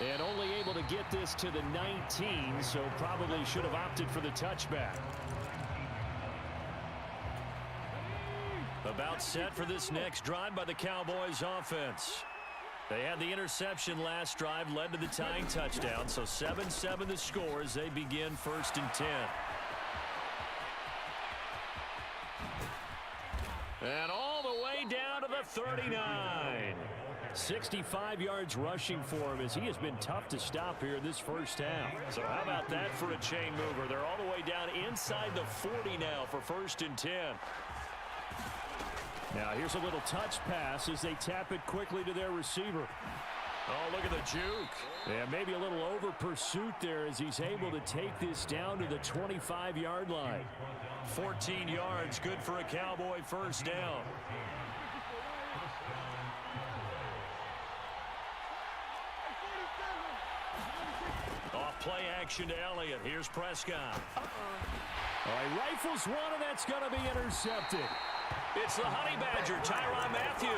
And only able to get this to the 19, so probably should have opted for the touchback. About set for this next drive by the Cowboys offense. They had the interception last drive, led to the tying touchdown, so 7-7 the score as they begin 1st and 10. And all the way down to the 39. 65 yards rushing for him as he has been tough to stop here this first half. So how about that for a chain mover? They're all the way down inside the 40 now for 1st and 10. Now here's a little touch pass as they tap it quickly to their receiver. Oh, look at the juke. Yeah, maybe a little over pursuit there as he's able to take this down to the 25-yard line. 14 yards, good for a Cowboy first down. Off play action to Elliott. Here's Prescott. All right, rifles one, and that's going to be intercepted. It's the Honey Badger, Tyrann Mathieu.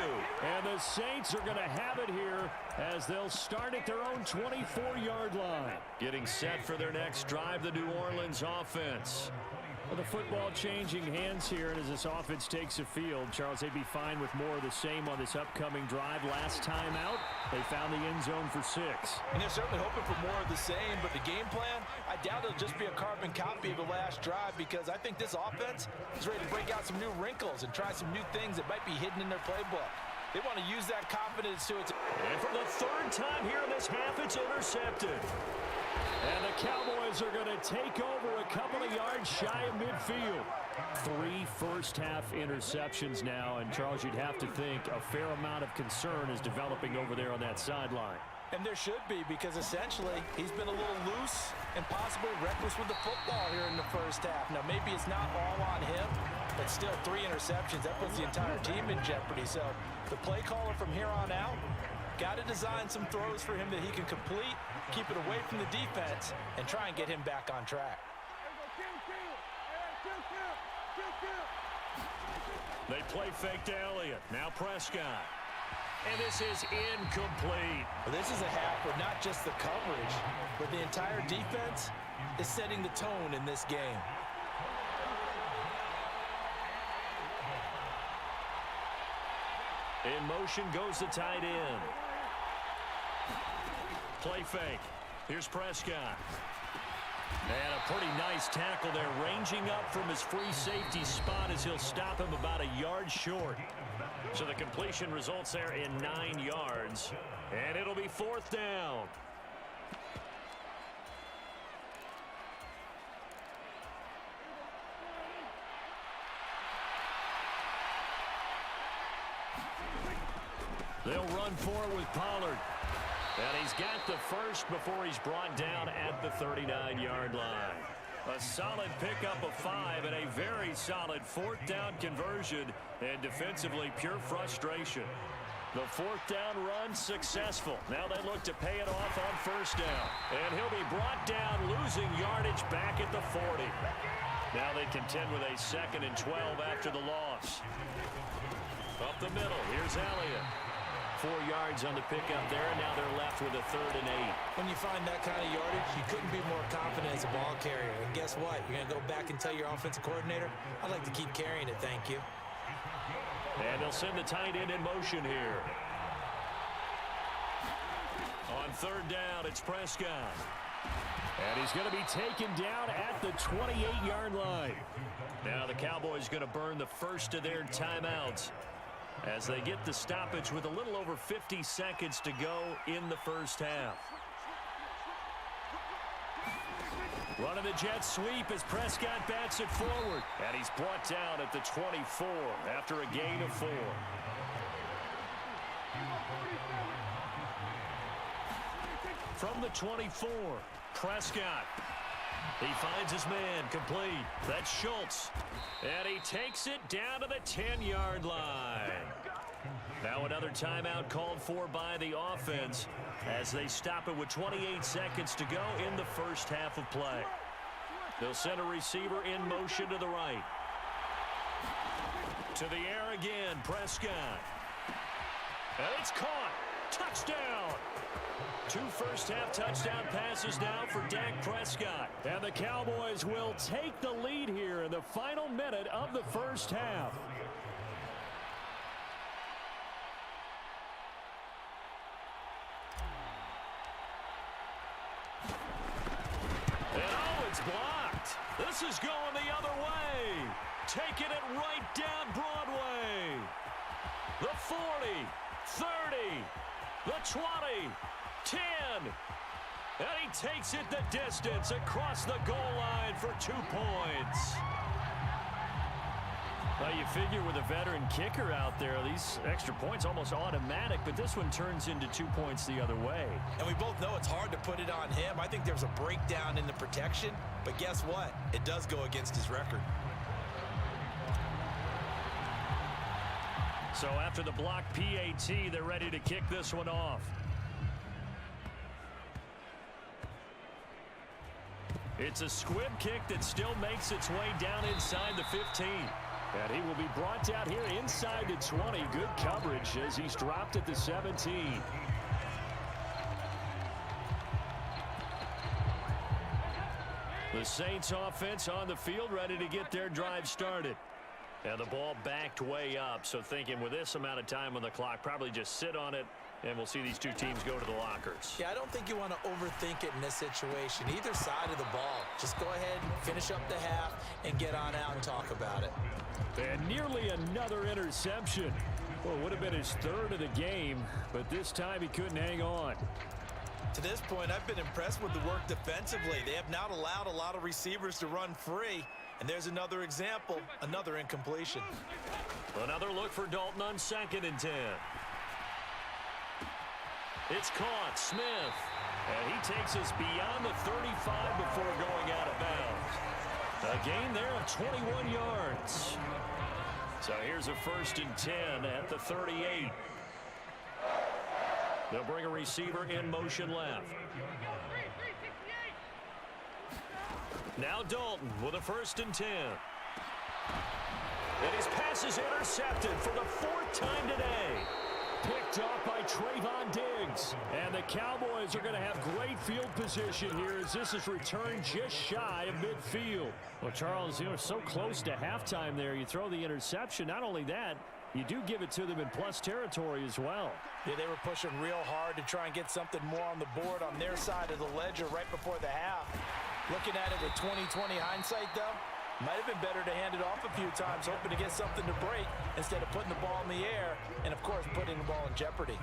And the Saints are going to have it here as they'll start at their own 24-yard line. Getting set for their next drive, the New Orleans offense. Well, the football changing hands here, and as this offense takes the field, Charles, they'd be fine with more of the same on this upcoming drive. Last time out, they found the end zone for 6. And they're certainly hoping for more of the same, but the game plan, I doubt it'll just be a carbon copy of the last drive because I think this offense is ready to break out some new wrinkles and try some new things that might be hidden in their playbook. They want to use that confidence to its... And for the 3rd time here in this half, it's intercepted. And the Cowboys are going to take over a couple of yards shy of midfield. 3 first-half interceptions now, and Charles, you'd have to think a fair amount of concern is developing over there on that sideline. And there should be, because essentially he's been a little loose and possibly reckless with the football here in the first half. Now, maybe it's not all on him, but still 3 interceptions. That puts the entire team in jeopardy. So the play caller from here on out got to design some throws for him that he can complete, keep it away from the defense, and try and get him back on track. They play fake to Elliott. Now Prescott. And this is incomplete. Well, this is a half where not just the coverage, but the entire defense is setting the tone in this game. In motion goes the tight end. Play fake. Here's Prescott. And a pretty nice tackle there, ranging up from his free safety spot as he'll stop him about a yard short. So the completion results there in 9 yards. And it'll be 4th down. They'll run for it with Pollard. And he's got the first before he's brought down at the 39-yard line. A solid pickup of 5 and a very solid 4th down conversion, and defensively pure frustration. The 4th down run successful. Now they look to pay it off on 1st down. And he'll be brought down, losing yardage back at the 40. Now they contend with a 2nd and 12 after the loss. Up the middle, here's Elliott. 4 yards on the pickup there, and now they're left with a 3rd and 8. When you find that kind of yardage, you couldn't be more confident as a ball carrier. And guess what? You're going to go back and tell your offensive coordinator, I'd like to keep carrying it, thank you. And they'll send the tight end in motion here. On 3rd down, it's Prescott. And he's going to be taken down at the 28-yard line. Now the Cowboys going to burn the first of their timeouts as they get the stoppage with a little over 50 seconds to go in the first half. Running the jet sweep as Prescott bats it forward. And he's brought down at the 24 after a gain of 4. From the 24, Prescott. He finds his man complete. That's Schultz. And he takes it down to the 10-yard line. Now another timeout called for by the offense as they stop it with 28 seconds to go in the first half of play. They'll send a receiver in motion to the right. To the air again, Prescott. And it's caught. Touchdown. 2 first-half touchdown passes now for Dak Prescott. And the Cowboys will take the lead here in the final minute of the first half. And oh, it's blocked. This is going the other way. Taking it right down Broadway. The 40, 30, the 20, 10. And he takes it the distance across the goal line for 2 points. Well, you figure with a veteran kicker out there, these extra points almost automatic, but this one turns into 2 points the other way. And we both know it's hard to put it on him. I think there's a breakdown in the protection, but guess what? It does go against his record. So after the blocked PAT, they're ready to kick this one off. It's a squib kick that still makes its way down inside the 15. And he will be brought down here inside the 20. Good coverage as he's dropped at the 17. The Saints offense on the field ready to get their drive started. And the ball backed way up, so thinking with this amount of time on the clock, probably just sit on it, and we'll see these two teams go to the lockers. Yeah, I don't think you want to overthink it in this situation. Either side of the ball. Just go ahead, finish up the half, and get on out and talk about it. And nearly another interception. Well, it would have been his 3rd of the game, but this time he couldn't hang on. To this point, I've been impressed with the work defensively. They have not allowed a lot of receivers to run free. And there's another example, another incompletion. Another look for Dalton on 2nd and 10. It's caught, Smith. And he takes us beyond the 35 before going out of bounds. A gain there of 21 yards. So here's a 1st and 10 at the 38. They'll bring a receiver in motion left. Now Dalton with a 1st and 10. And his pass is intercepted for the 4th time today. Picked up by Trayvon Diggs. And the Cowboys are going to have great field position here as this is returned just shy of midfield. Well, Charles, you know, so close to halftime there. You throw the interception. Not only that, you do give it to them in plus territory as well. Yeah, they were pushing real hard to try and get something more on the board on their side of the ledger right before the half. Looking at it with 20/20 hindsight, though, might have been better to hand it off a few times, hoping to get something to break instead of putting the ball in the air and, of course, putting the ball in jeopardy.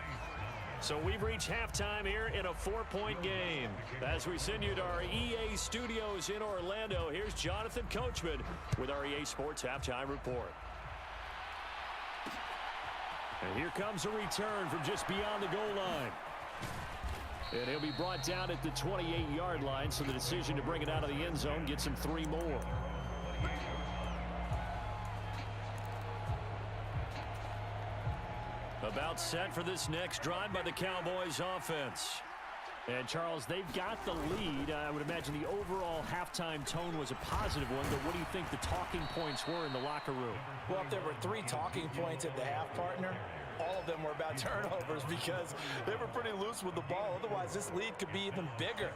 So we've reached halftime here in a 4-point game. As we send you to our EA studios in Orlando, here's Jonathan Coachman with our EA Sports Halftime Report. And here comes a return from just beyond the goal line. And he'll be brought down at the 28-yard line, so the decision to bring it out of the end zone gets him 3 more. About set for this next drive by the Cowboys offense. And, Charles, they've got the lead. I would imagine the overall halftime tone was a positive one, but what do you think the talking points were in the locker room? Well, if there were 3 talking points at the half, partner, all of them were about turnovers because they were pretty loose with the ball. Otherwise, this lead could be even bigger.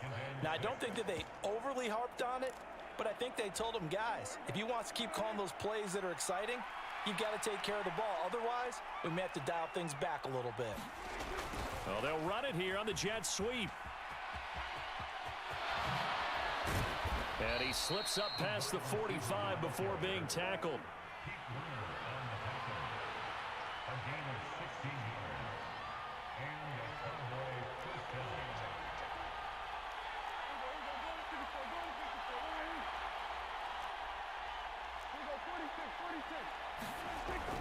Now, I don't think that they overly harped on it, but I think they told them, guys, if you want to keep calling those plays that are exciting, you've got to take care of the ball. Otherwise, we may have to dial things back a little bit. Well, they'll run it here on the jet sweep. And he slips up past the 45 before being tackled.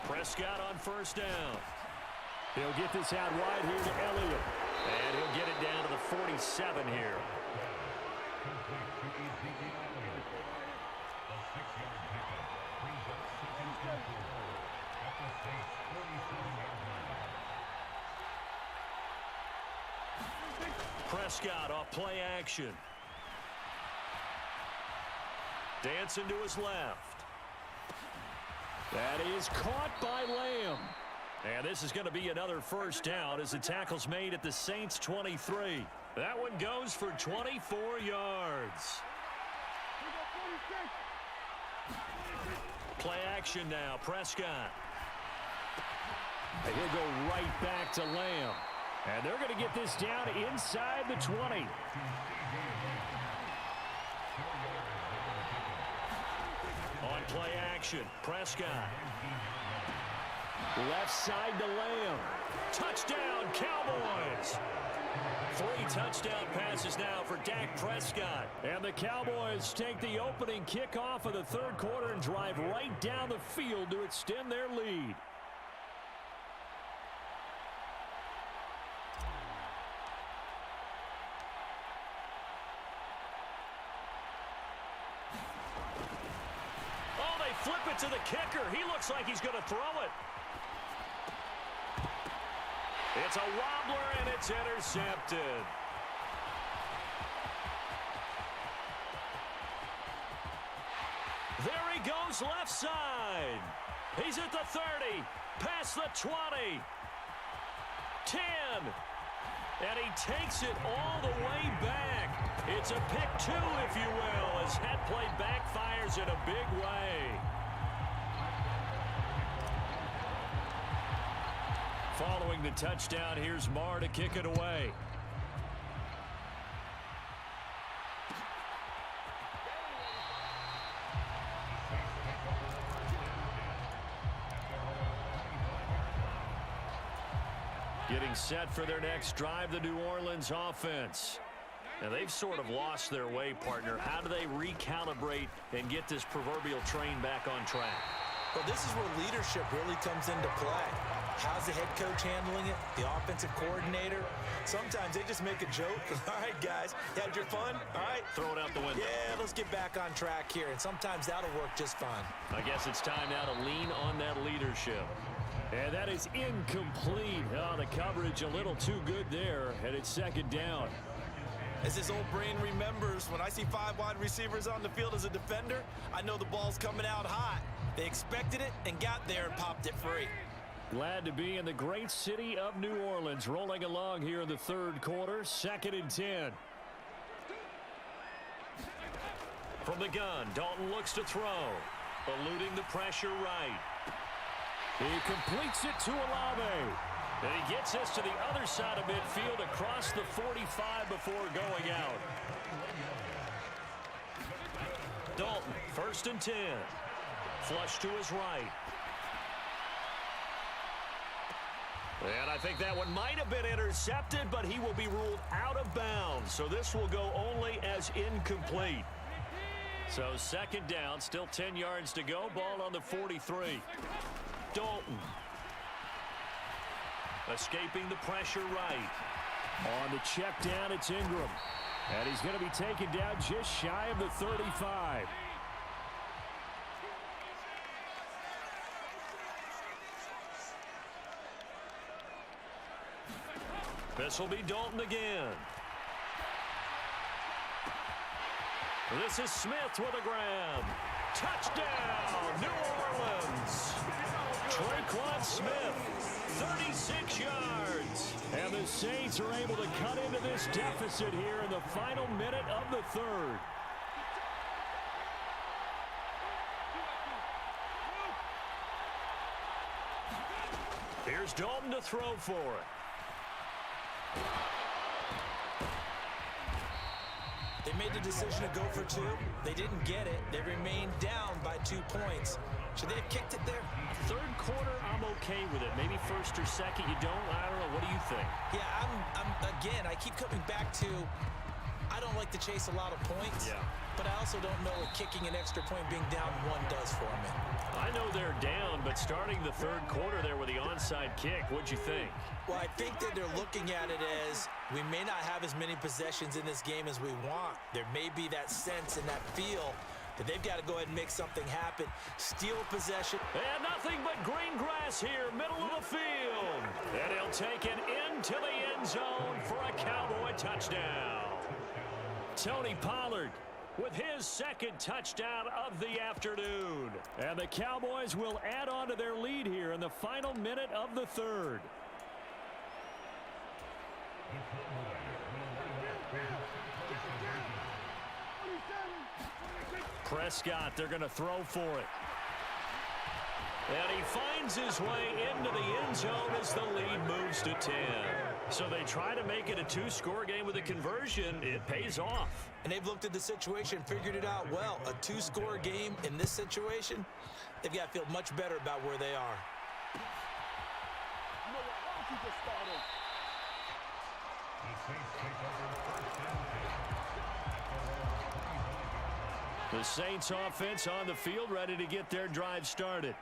Prescott on 1st down. He'll get this out wide here to Elliott. And he'll get it down to the 47 here. Prescott off play action. Dancing to his left. That is caught by Lamb. And this is going to be another first down as the tackle's made at the Saints' 23. That one goes for 24 yards. Play action now, Prescott. And he'll go right back to Lamb. And they're going to get this down inside the 20. On play action, Prescott. Left side to Lamb. Touchdown, Cowboys. 3 touchdown passes now for Dak Prescott. And the Cowboys take the opening kickoff of the third quarter and drive right down the field to extend their lead. Oh, they flip it to the kicker. He looks like he's going to throw it. It's a wobbler, and it's intercepted. There he goes left side. He's at the 30, past the 20, 10, and he takes it all the way back. It's a pick 2, if you will, as that play backfires in a big way. Following the touchdown, here's Marr to kick it away. Getting set for their next drive, the New Orleans offense. Now, they've sort of lost their way, partner. How do they recalibrate and get this proverbial train back on track? Well, this is where leadership really comes into play. How's the head coach handling it? The offensive coordinator? Sometimes they just make a joke. All right, guys, you had your fun? All right. Throw it out the window. Yeah, let's get back on track here. And sometimes that'll work just fine. I guess it's time now to lean on that leadership. And that is incomplete. Oh, the coverage a little too good there, and it's second down. As his old brain remembers, when I see 5 wide receivers on the field as a defender, I know the ball's coming out hot. They expected it and got there and popped it free. Glad to be in the great city of New Orleans, rolling along here in the third quarter, 2nd and 10. From the gun, Dalton looks to throw, eluding the pressure right. He completes it to Olave. And he gets us to the other side of midfield across the 45 before going out. Dalton, 1st and 10. Flush to his right. And I think that one might have been intercepted, but he will be ruled out of bounds. So this will go only as incomplete. So 2nd down, still 10 yards to go. Ball on the 43. Dalton. Escaping the pressure right. On the check down, it's Ingram. And he's going to be taken down just shy of the 35. This will be Dalton again. This is Smith with a grab. Touchdown, New Orleans. Traquan Smith, 36 yards. And the Saints are able to cut into this deficit here in the final minute of the third. Here's Dalton to throw for it. They made the decision to go for 2. They didn't get it. They remained down by 2 points. Should they have kicked it there? Third quarter, I'm okay with it. Maybe 1st or 2nd, you don't. I don't know. What do you think? Yeah, again, I keep coming back to I don't like to chase a lot of points. Yeah. But I also don't know what kicking an extra point being down 1 does for me. I know they're down, but starting the third quarter there with the onside kick, what'd you think? Well, I think that they're looking at it as we may not have as many possessions in this game as we want. There may be that sense and that feel that they've got to go ahead and make something happen. Steal possession. And nothing but green grass here, middle of the field. And he'll take it into the end zone for a Cowboy touchdown. Tony Pollard with his second touchdown of the afternoon. And the Cowboys will add on to their lead here in the final minute of the third. Prescott, they're going to throw for it. And he finds his way into the end zone as the lead moves to 10. So they try to make it a two-score game with a conversion. It pays off. And they've looked at the situation, figured it out well. A two-score game in this situation, they've got to feel much better about where they are. The Saints offense on the field, ready to get their drive started.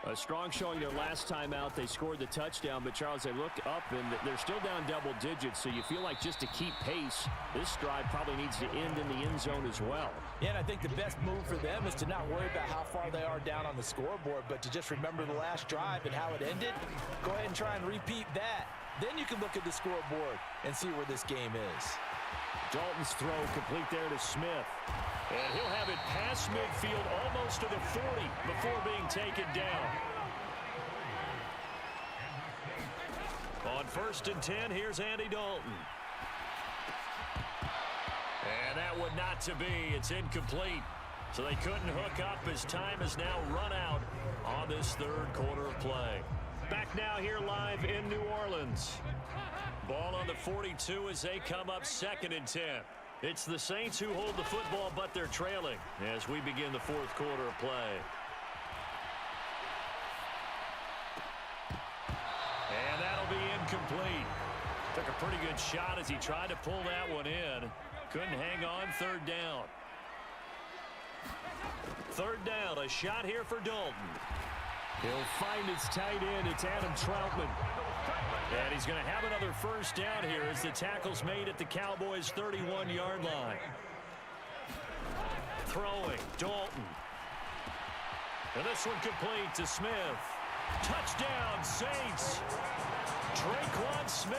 A strong showing their last time out. They scored the touchdown, but Charles, they look up and they're still down double digits, so you feel like just to keep pace, this drive probably needs to end in the end zone as well. Yeah, and I think the best move for them is to not worry about how far they are down on the scoreboard, but to just remember the last drive and how it ended. Go ahead and try and repeat that. Then you can look at the scoreboard and see where this game is. Dalton's throw complete there to Smith. And he'll have it past midfield almost to the 40 before being taken down. On 1st and 10, here's Andy Dalton. And that would not to be. It's incomplete. So they couldn't hook up as time has now run out on this third quarter of play. Back now here live in New Orleans. Ball on the 42 as they come up 2nd and 10. It's the Saints who hold the football, but they're trailing as we begin the fourth quarter of play. And that'll be incomplete. Took a pretty good shot as he tried to pull that one in. Couldn't hang on. 3rd down. 3rd down. A shot here for Dalton. He'll find his tight end. It's Adam Troutman. And he's going to have another 1st down here as the tackle's made at the Cowboys' 31-yard line. Throwing, Dalton. And this one complete to Smith. Touchdown, Saints. Traquan Smith,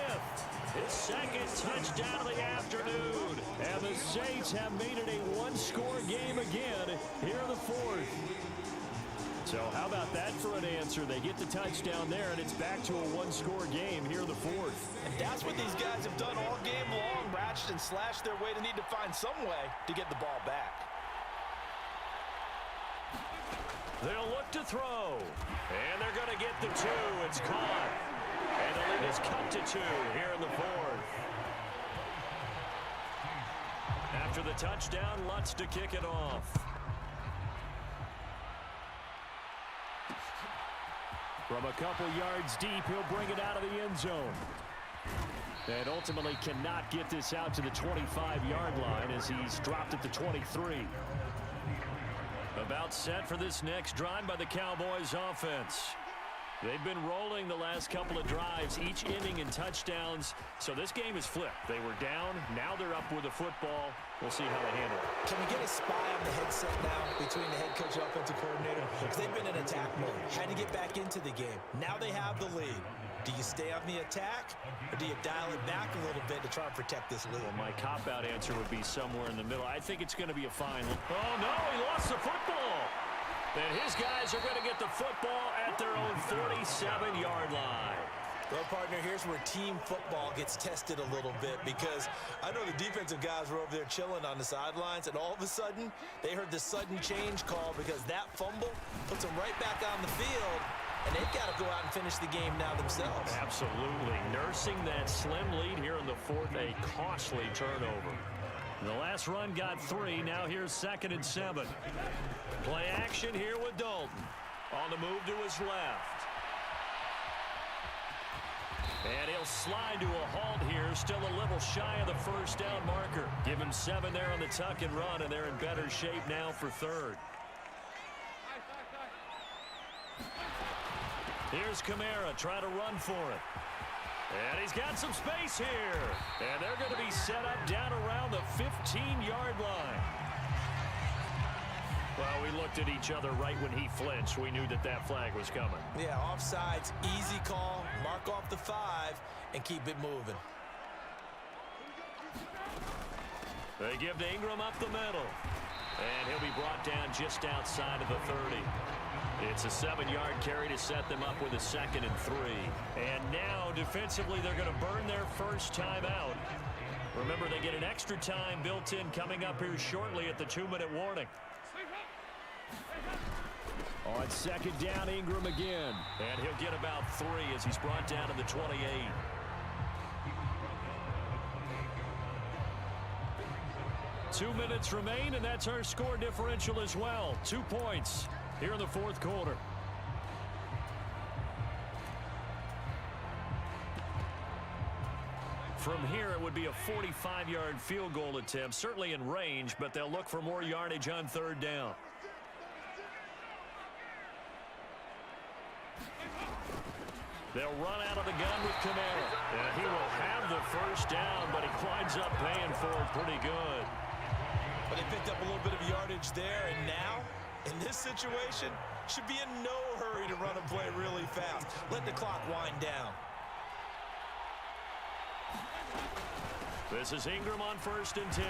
his 2nd touchdown of the afternoon. And the Saints have made it a one-score game again here in the 4th. So how about that for an answer? They get the touchdown there, and it's back to a one-score game here in the 4th. And that's what these guys have done all game long, ratchet and slashed their way to need to find some way to get the ball back. They'll look to throw, and they're going to get the 2. It's caught, and the lead is cut to 2 here in the 4th. After the touchdown, Lutz to kick it off. From a couple yards deep, he'll bring it out of the end zone. And ultimately cannot get this out to the 25-yard line as he's dropped at the 23. About set for this next drive by the Cowboys offense. They've been rolling the last couple of drives, each inning in touchdowns. So this game is flipped. They were down. Now they're up with the football. We'll see how they handle it. Can we get a spy on the headset now between the head coach and offensive coordinator? Because they've been in attack mode. Had to get back into the game. Now they have the lead. Do you stay on the attack, or do you dial it back a little bit to try and protect this lead? Well, my cop-out answer would be somewhere in the middle. I think it's going to be a fine. Oh, no, he lost the football. And his guys are going to get the football at their own 47-yard line. Well, partner, here's where team football gets tested a little bit, because I know the defensive guys were over there chilling on the sidelines, and all of a sudden, they heard the sudden change call because that fumble puts them right back on the field, and they've got to go out and finish the game now themselves. Absolutely. Nursing that slim lead here in the 4th, a costly turnover. The last run got 3. Now here's 2nd and 7. Play action here with Dalton. On the move to his left. And he'll slide to a halt here. Still a little shy of the 1st down marker. Give him 7 there on the tuck and run, and they're in better shape now for 3rd. Here's Kamara trying to run for it. And he's got some space here. And they're going to be set up down around the 15-yard line. Well, we looked at each other right when he flinched. We knew that that flag was coming. Yeah, offsides, easy call. Mark off the 5 and keep it moving. They give to Ingram up the middle. And he'll be brought down just outside of the 30. It's a 7-yard carry to set them up with a 2nd and 3. And now, defensively, they're going to burn their first time out. Remember, they get an extra time built in coming up here shortly at the 2-minute warning. On 2nd down, Ingram again. And he'll get about 3 as he's brought down to the 28. Two minutes remain, and that's our score differential as well. 2 points here in the 4th quarter. From here, it would be a 45-yard field goal attempt, certainly in range, but they'll look for more yardage on 3rd down. They'll run out of the gun with Kamara. And he will have the first down, but he winds up paying for it pretty good. But they picked up a little bit of yardage there, and now, in this situation, should be in no hurry to run a play really fast. Let the clock wind down. This is Ingram on 1st and 10.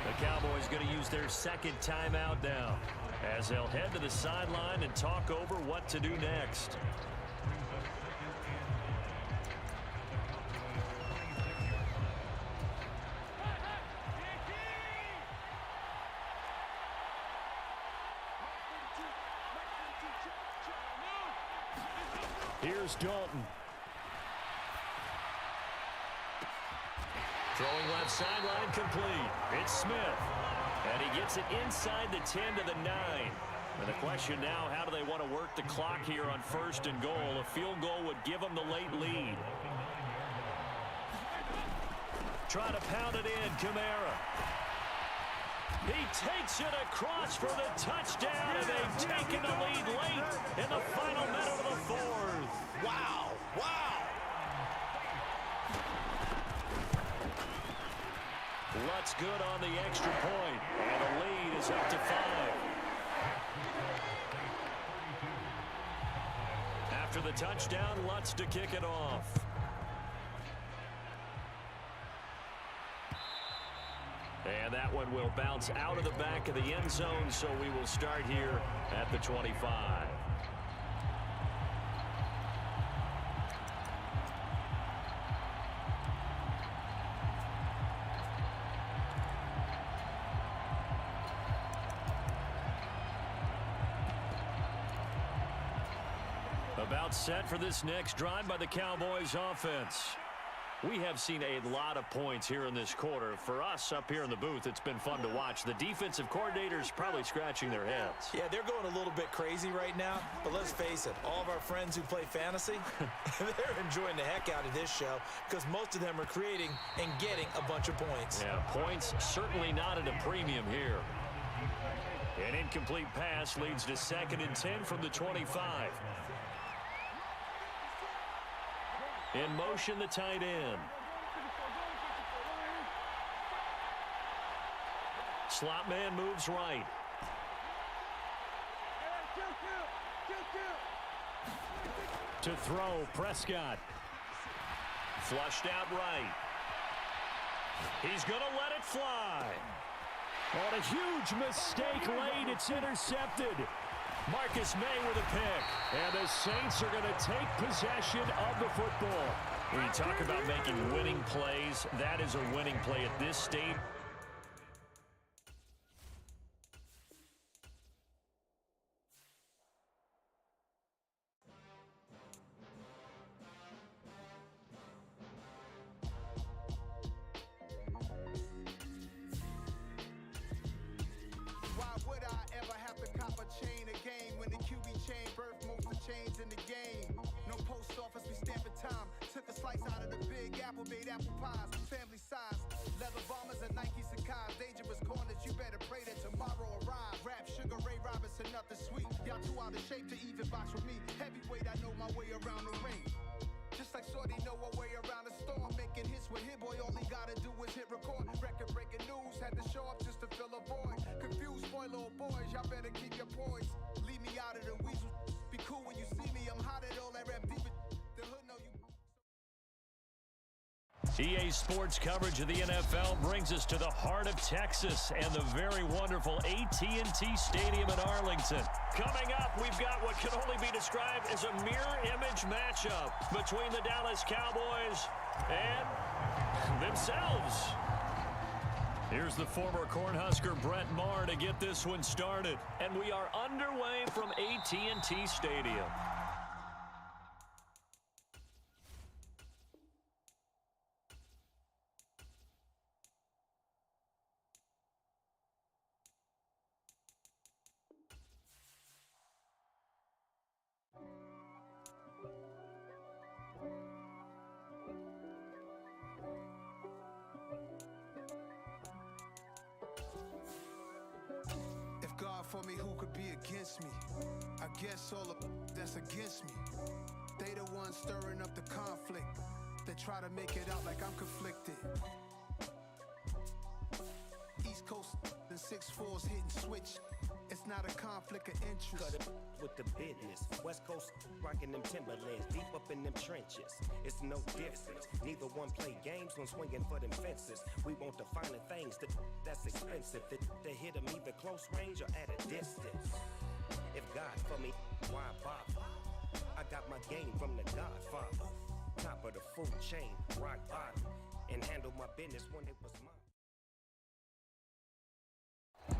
The Cowboys going to use their 2nd timeout now, as they'll head to the sideline and talk over what to do next. Here's Dalton. Throwing left sideline complete. It's Smith. And he gets it inside the 10 to the 9. And the question now, how do they want to work the clock here on 1st and goal? A field goal would give them the late lead. Try to pound it in, Kamara. He takes it across for the touchdown, and they've taken the lead late in the final minute of the 4th. Wow, wow. Lutz good on the extra point, and the lead is up to 5. After the touchdown, Lutz to kick it off. And that one will bounce out of the back of the end zone, so we will start here at the 25. About set for this next drive by the Cowboys offense. We have seen a lot of points here in this quarter. For us up here in the booth, it's been fun to watch. The defensive coordinators probably scratching their heads. Yeah, they're going a little bit crazy right now, but let's face it, all of our friends who play fantasy, they're enjoying the heck out of this show because most of them are creating and getting a bunch of points. Yeah, points certainly not at a premium here. An incomplete pass leads to 2nd and 10 from the 25. In motion, the tight end. Slot man moves right. To throw, Prescott. Flushed out right. He's going to let it fly. On a huge mistake late, it's intercepted. Marcus May with a pick. And the Saints are going to take possession of the football. When you talk about making winning plays, that is a winning play at this stage. EA Sports coverage of the NFL brings us to the heart of Texas and the very wonderful AT&T Stadium in Arlington. Coming up, we've got what can only be described as a mirror image matchup between the Dallas Cowboys and themselves. Here's the former Cornhusker Brett Maher to get this one started. And we are underway from AT&T Stadium. God for me, who could be against me? I guess all of that's against me. They the ones stirring up the conflict. They try to make it out like I'm conflicted. East Coast and 6'4's hitting switch. It's not a conflict of interest. Cut it with the business. West Coast rocking them Timberlands, deep up in them trenches. It's no difference. Neither one play games when swinging for them fences. We want the finer things that's expensive. They hit them either close range or at a distance. If God for me, why bother? I got my game from the Godfather. Top of the food chain, rock bottom, and handle my business when it was mine.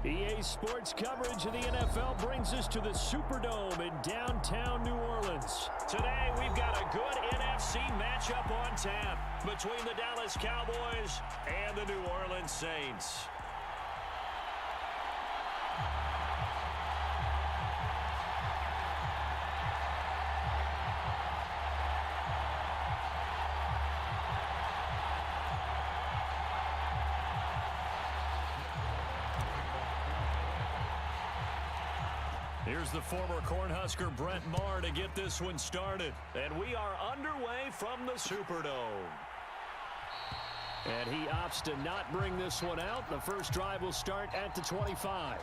EA Sports coverage of the NFL brings us to the Superdome in downtown New Orleans. Today, we've got a good NFC matchup on tap between the Dallas Cowboys and the New Orleans Saints. Here's the former Cornhusker Brett Maher to get this one started. And we are underway from the Superdome. And he opts to not bring this one out. The first drive will start at the 25.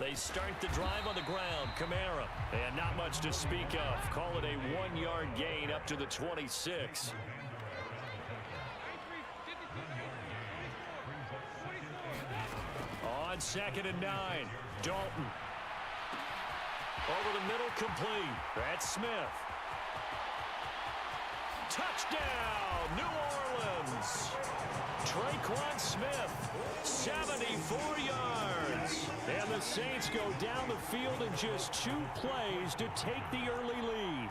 They start the drive on the ground. Kamara. And not much to speak of. Call it a 1-yard gain up to the 26. On 2nd and 9. Dalton. Over the middle, complete. That's Smith. Touchdown, New Orleans. Traquan Smith, 74 yards. And the Saints go down the field in just 2 plays to take the early lead.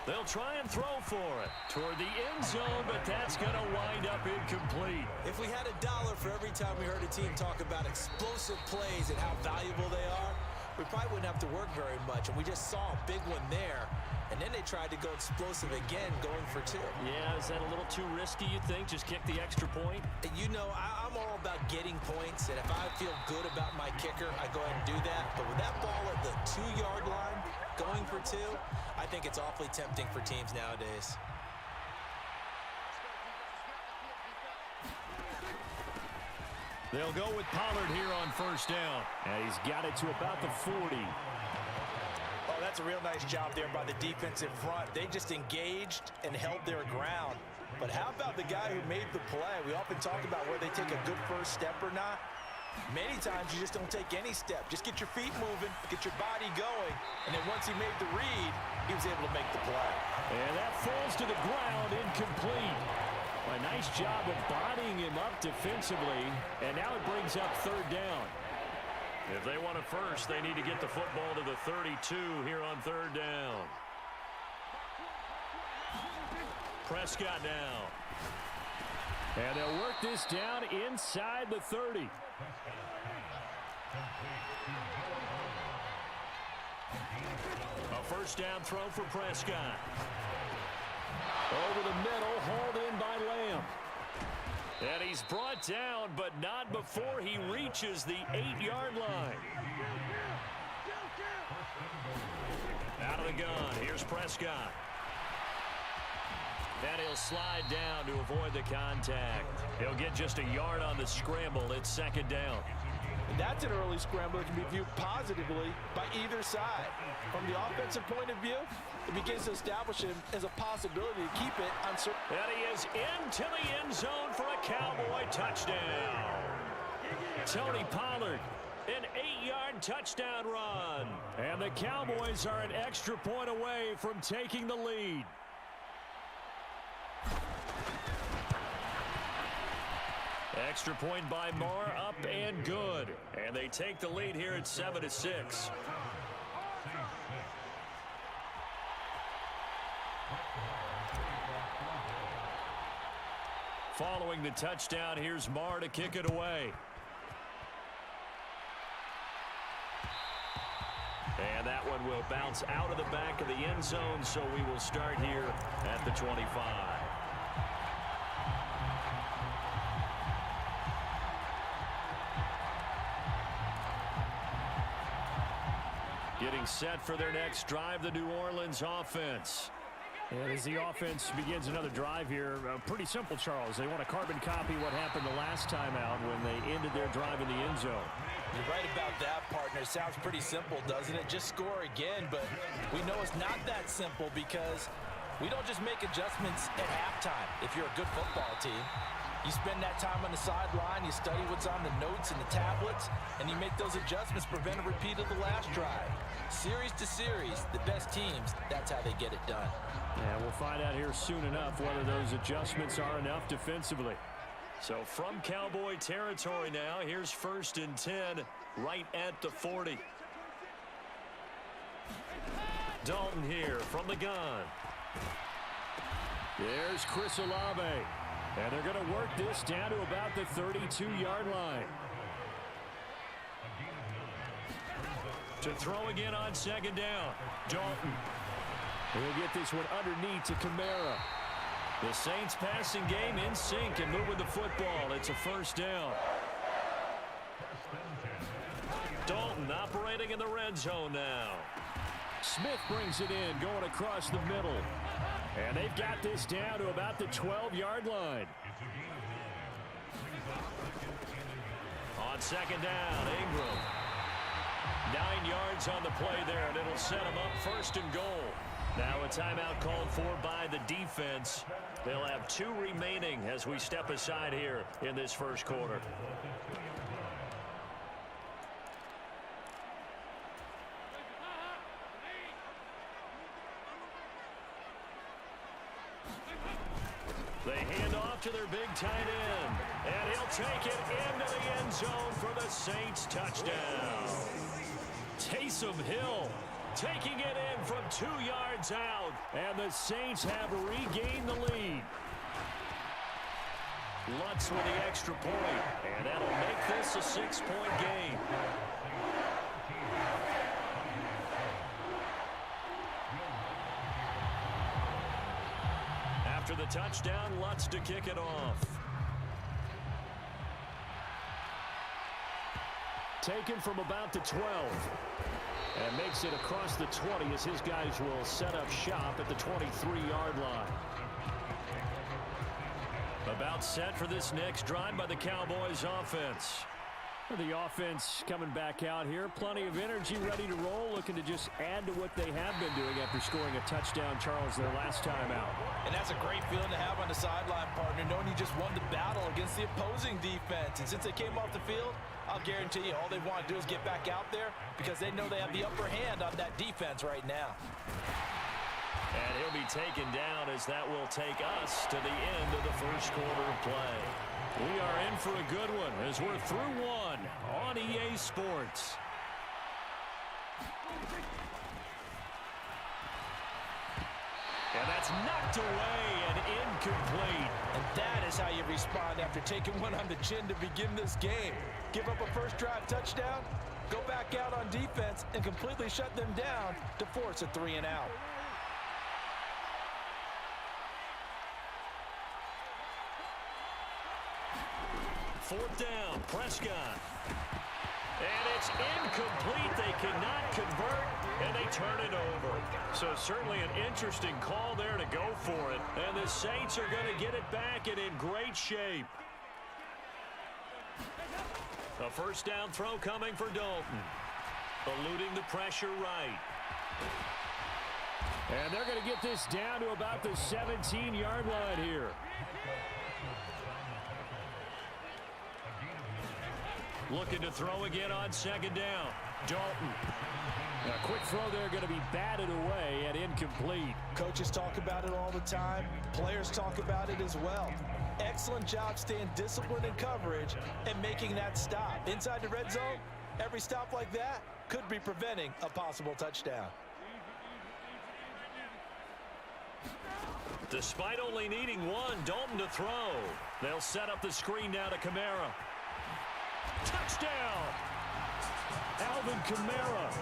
They'll try and throw for it toward the end zone, but that's going to wind up incomplete. If we had $1 for every time we heard a team talk about explosive plays and how valuable they are, we probably wouldn't have to work very much. And we just saw a big one there. And then they tried to go explosive again, going for 2. Yeah, is that a little too risky, you think? Just kick the extra point? You know, I'm all about getting points, and if I feel good about my kicker, I go ahead and do that. But with that ball at the 2-yard line, going for 2, I think it's awfully tempting for teams nowadays. They'll go with Pollard here on first down. And he's got it to about the 40. Oh, that's a real nice job there by the defensive front. They just engaged and held their ground. But how about the guy who made the play? We often talk about where they take a good first step or not. Many times you just don't take any step. Just get your feet moving, get your body going. And then once he made the read, he was able to make the play. And that falls to the ground, incomplete. A nice job of bodying him up defensively. And now it brings up 3rd down. If they want it first, they need to get the football to the 32 here on 3rd down. Prescott now. And they'll work this down inside the 30. A first down throw for Prescott. Over the middle, hauled in by Lamb. And he's brought down, but not before he reaches the 8-yard line. Out of the gun, here's Prescott. And he'll slide down to avoid the contact. He'll get just a yard on the scramble. It's second down. And that's an early scramble that can be viewed positively by either side. From the offensive point of view, it begins to establish him as a possibility to keep it uncertain. And he is into the end zone for a Cowboy touchdown. Tony Pollard, an 8-yard touchdown run. And the Cowboys are an extra point away from taking the lead. Extra point by Moore, up and good. And they take the lead here at 7-6. Following the touchdown, here's Moore to kick it away. And that one will bounce out of the back of the end zone, so we will start here at the 25. Getting set for their next drive, the New Orleans offense. And as the offense begins another drive here, pretty simple, Charles. They want to carbon copy what happened the last time out when they ended their drive in the end zone. You're right about that, partner. It sounds pretty simple, doesn't it? Just score again, but we know it's not that simple because we don't just make adjustments at halftime if you're a good football team. You spend that time on the sideline, you study what's on the notes and the tablets, and you make those adjustments, prevent a repeat of the last drive. Series to series, the best teams, that's how they get it done. And we'll find out here soon enough whether those adjustments are enough defensively. So from Cowboy territory now, here's 1st and 10 right at the 40. Dalton here from the gun. There's Chris Olave. And they're going to work this down to about the 32-yard line. To throw again on second down. Dalton. He'll get this one underneath to Kamara. The Saints passing game in sync and moving the football. It's a first down. Dalton operating in the red zone now. Smith brings it in, going across the middle. And they've got this down to about the 12-yard line. On second down, Ingram. 9 yards on the play there, and it'll set them up 1st and goal. Now a timeout called for by the defense. They'll have 2 remaining as we step aside here in this first quarter. They hand off to their big tight end, and he'll take it into the end zone for the Saints touchdown. Taysom Hill taking it in from 2 yards out, and the Saints have regained the lead. Lutz with the extra point, and that'll make this a 6-point game. After the touchdown, Lutz to kick it off. Taken from about the 12. And makes it across the 20 as his guys will set up shop at the 23-yard line. About set for this next drive by the Cowboys offense. The offense coming back out here. Plenty of energy, ready to roll, looking to just add to what they have been doing after scoring a touchdown, Charles, their last time out. And that's a great feeling to have on the sideline, partner, knowing you just won the battle against the opposing defense. And since they came off the field, I'll guarantee you all they want to do is get back out there because they know they have the upper hand on that defense right now. And he'll be taken down as that will take us to the end of the first quarter of play. We are in for a good one as we're through one on EA Sports. And that's knocked away and incomplete. And that is how you respond after taking one on the chin to begin this game. Give up a first drive touchdown, go back out on defense, and completely shut them down to force a 3-and-out. 4th down. Prescott. And it's incomplete. They cannot convert, and they turn it over. So certainly an interesting call there to go for it. And the Saints are going to get it back and in great shape. A 1st down throw coming for Dalton. Eluding the pressure right. And they're going to get this down to about the 17-yard line here. Looking to throw again on 2nd down. Dalton. A quick throw there going to be batted away and incomplete. Coaches talk about it all the time. Players talk about it as well. Excellent job staying disciplined in coverage and making that stop. Inside the red zone, every stop like that could be preventing a possible touchdown. Despite only needing one, Dalton to throw. They'll set up the screen now to Kamara. Touchdown! Alvin Kamara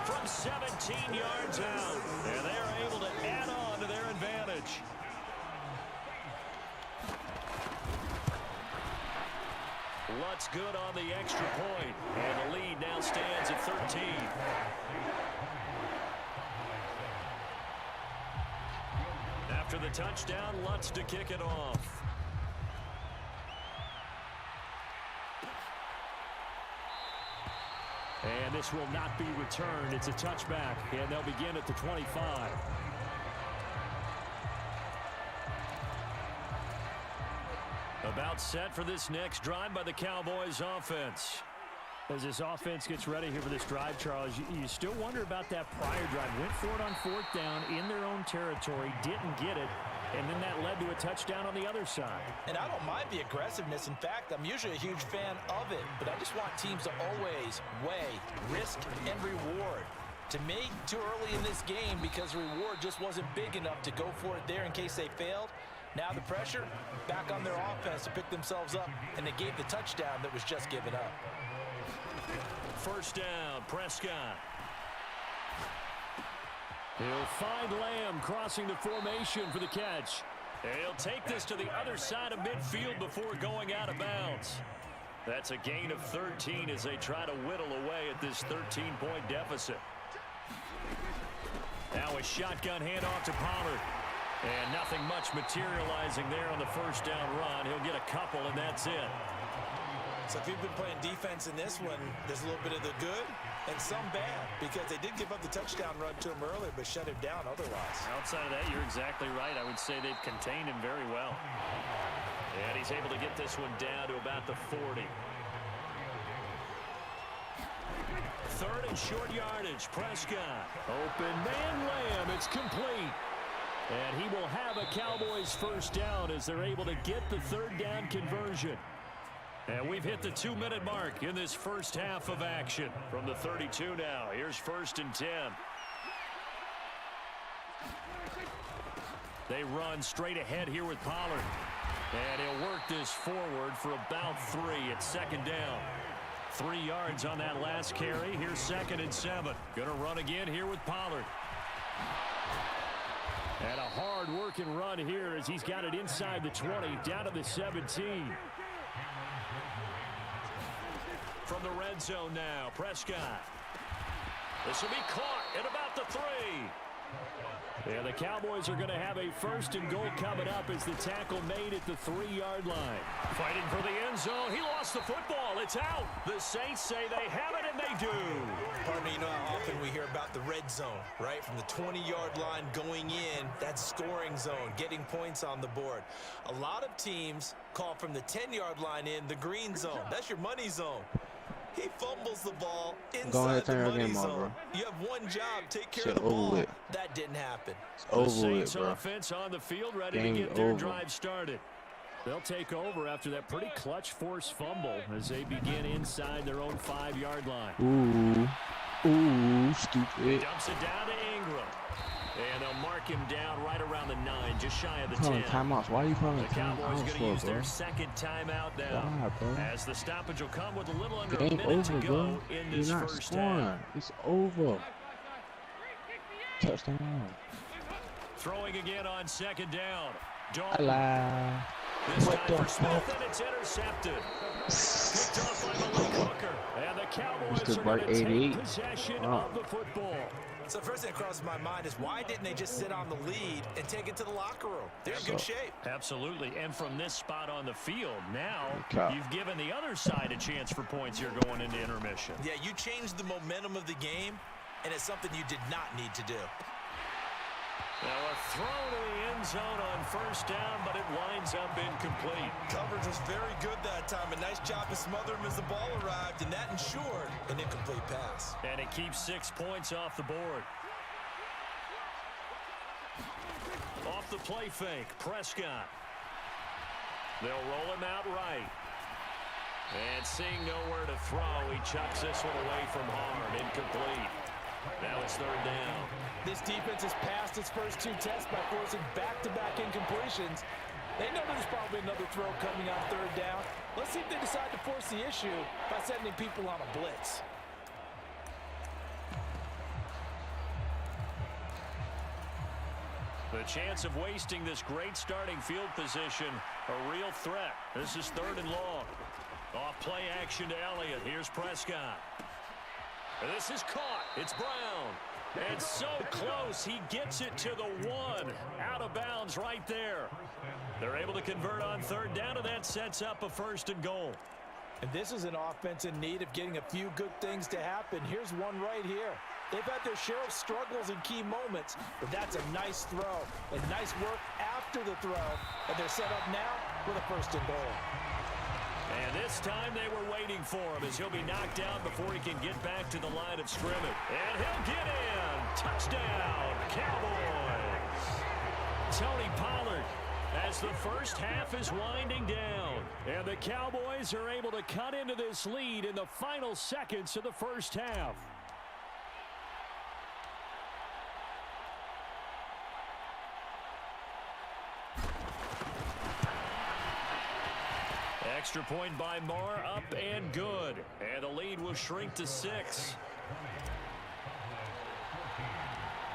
from 17 yards out. And they're able to add on to their advantage. Lutz good on the extra point. And the lead now stands at 13. After the touchdown, Lutz to kick it off. And this will not be returned. It's a touchback, and they'll begin at the 25. About set for this next drive by the Cowboys offense. As this offense gets ready here for this drive, Charles, you still wonder about that prior drive. Went for it on 4th down in their own territory, didn't get it, and then that led to a touchdown on the other side. And I don't mind the aggressiveness. In fact, I'm usually a huge fan of it, but I just want teams to always weigh risk and reward. To me, too early in this game because reward just wasn't big enough to go for it there in case they failed. Now the pressure back on their offense to pick themselves up, and they gave the touchdown that was just given up. 1st down, Prescott. He'll find Lamb crossing the formation for the catch. He'll take this to the other side of midfield before going out of bounds. That's a gain of 13 as they try to whittle away at this 13-point deficit. Now a shotgun handoff to Pollard. And nothing much materializing there on the 1st down run. He'll get a couple, and that's it. So if you've been playing defense in this one, there's a little bit of the good and some bad, because they did give up the touchdown run to him earlier, but shut him down otherwise. Outside of that, you're exactly right. I would say they've contained him very well. And he's able to get this one down to about the 40. 3rd and short yardage, Prescott. Open man Lamb, it's complete. And he will have a Cowboys 1st down as they're able to get the 3rd down conversion. And we've hit the 2-minute mark in this first half of action. From the 32 now, here's 1st and 10. They run straight ahead here with Pollard. And he'll work this forward for about 3 at 2nd down. 3 yards on that last carry. Here's 2nd and 7. Gonna run again here with Pollard. And a hard-working run here as he's got it inside the 20, down to the 17. From the red zone now, Prescott. This will be caught at about the 3. Yeah, the Cowboys are going to have a 1st and goal coming up as the tackle made at the 3-yard line. Fighting for the end zone. He lost the football. It's out. The Saints say they have it, and they do. Pardon me, you know how often we hear about the red zone, right? From the 20-yard line going in, that's scoring zone, getting points on the board. A lot of teams call from the 10-yard line in the green zone. That's your money zone. He fumbles the ball inside the money zone. You have one job, take care of the ball. That didn't happen. The Saints offense on the field ready to get their drive started. They'll take over after that pretty clutch forced fumble as they begin inside their own 5-yard line. Ooh, stupid. Dumps it down to Ingram. And they'll mark him down right around the 9, just shy of the 10. Timeouts. Why are you calling the Cowboys going to use their bro? 2nd timeout now. As the stoppage will come with a little under a Game minute over, to go bro. in this You're not first scoring. half. It's over. Touchdown. Throwing again on 2nd down. Hello. This What time the for Smith, fuck? and it's intercepted. Picked off by Malik Hooker. And the Cowboys Mr. are going Bart to take 88. possession Wow. of the football. So the first thing that crosses my mind is why didn't they just sit on the lead and take it to the locker room? They're in good shape. Absolutely. And from this spot on the field, now Okay. you've given the other side a chance for points here going into intermission. Yeah, you changed the momentum of the game, and it's something you did not need to do. Now a throw to the end zone on first down, but it winds up incomplete. Coverage was very good that time. A nice job to smother him as the ball arrived, and that ensured an incomplete pass. And it keeps 6 points off the board. Off the play fake, Prescott. They'll roll him out right. And seeing nowhere to throw, he chucks this one away from hard. Incomplete. Now it's third down. This defense has passed its first 2 tests by forcing back-to-back incompletions. They know there's probably another throw coming on third down. Let's see if they decide to force the issue by sending people on a blitz. The chance of wasting this great starting field position, a real threat. This is third and long. Off play action to Elliott. Here's Prescott. This is caught. It's Brown. And so close, he gets it to the 1. Out of bounds right there. They're able to convert on third down, and that sets up a first and goal. And this is an offense in need of getting a few good things to happen. Here's one right here. They've had their share of struggles in key moments, but that's a nice throw and nice work after the throw. And they're set up now with a first and goal. And this time they were waiting for him as he'll be knocked down before he can get back to the line of scrimmage. And he'll get in. Touchdown, Cowboys. Tony Pollard as the first half is winding down. And the Cowboys are able to cut into this lead in the final seconds of the first half. Extra point by Marr, up and good. And the lead will shrink to 6.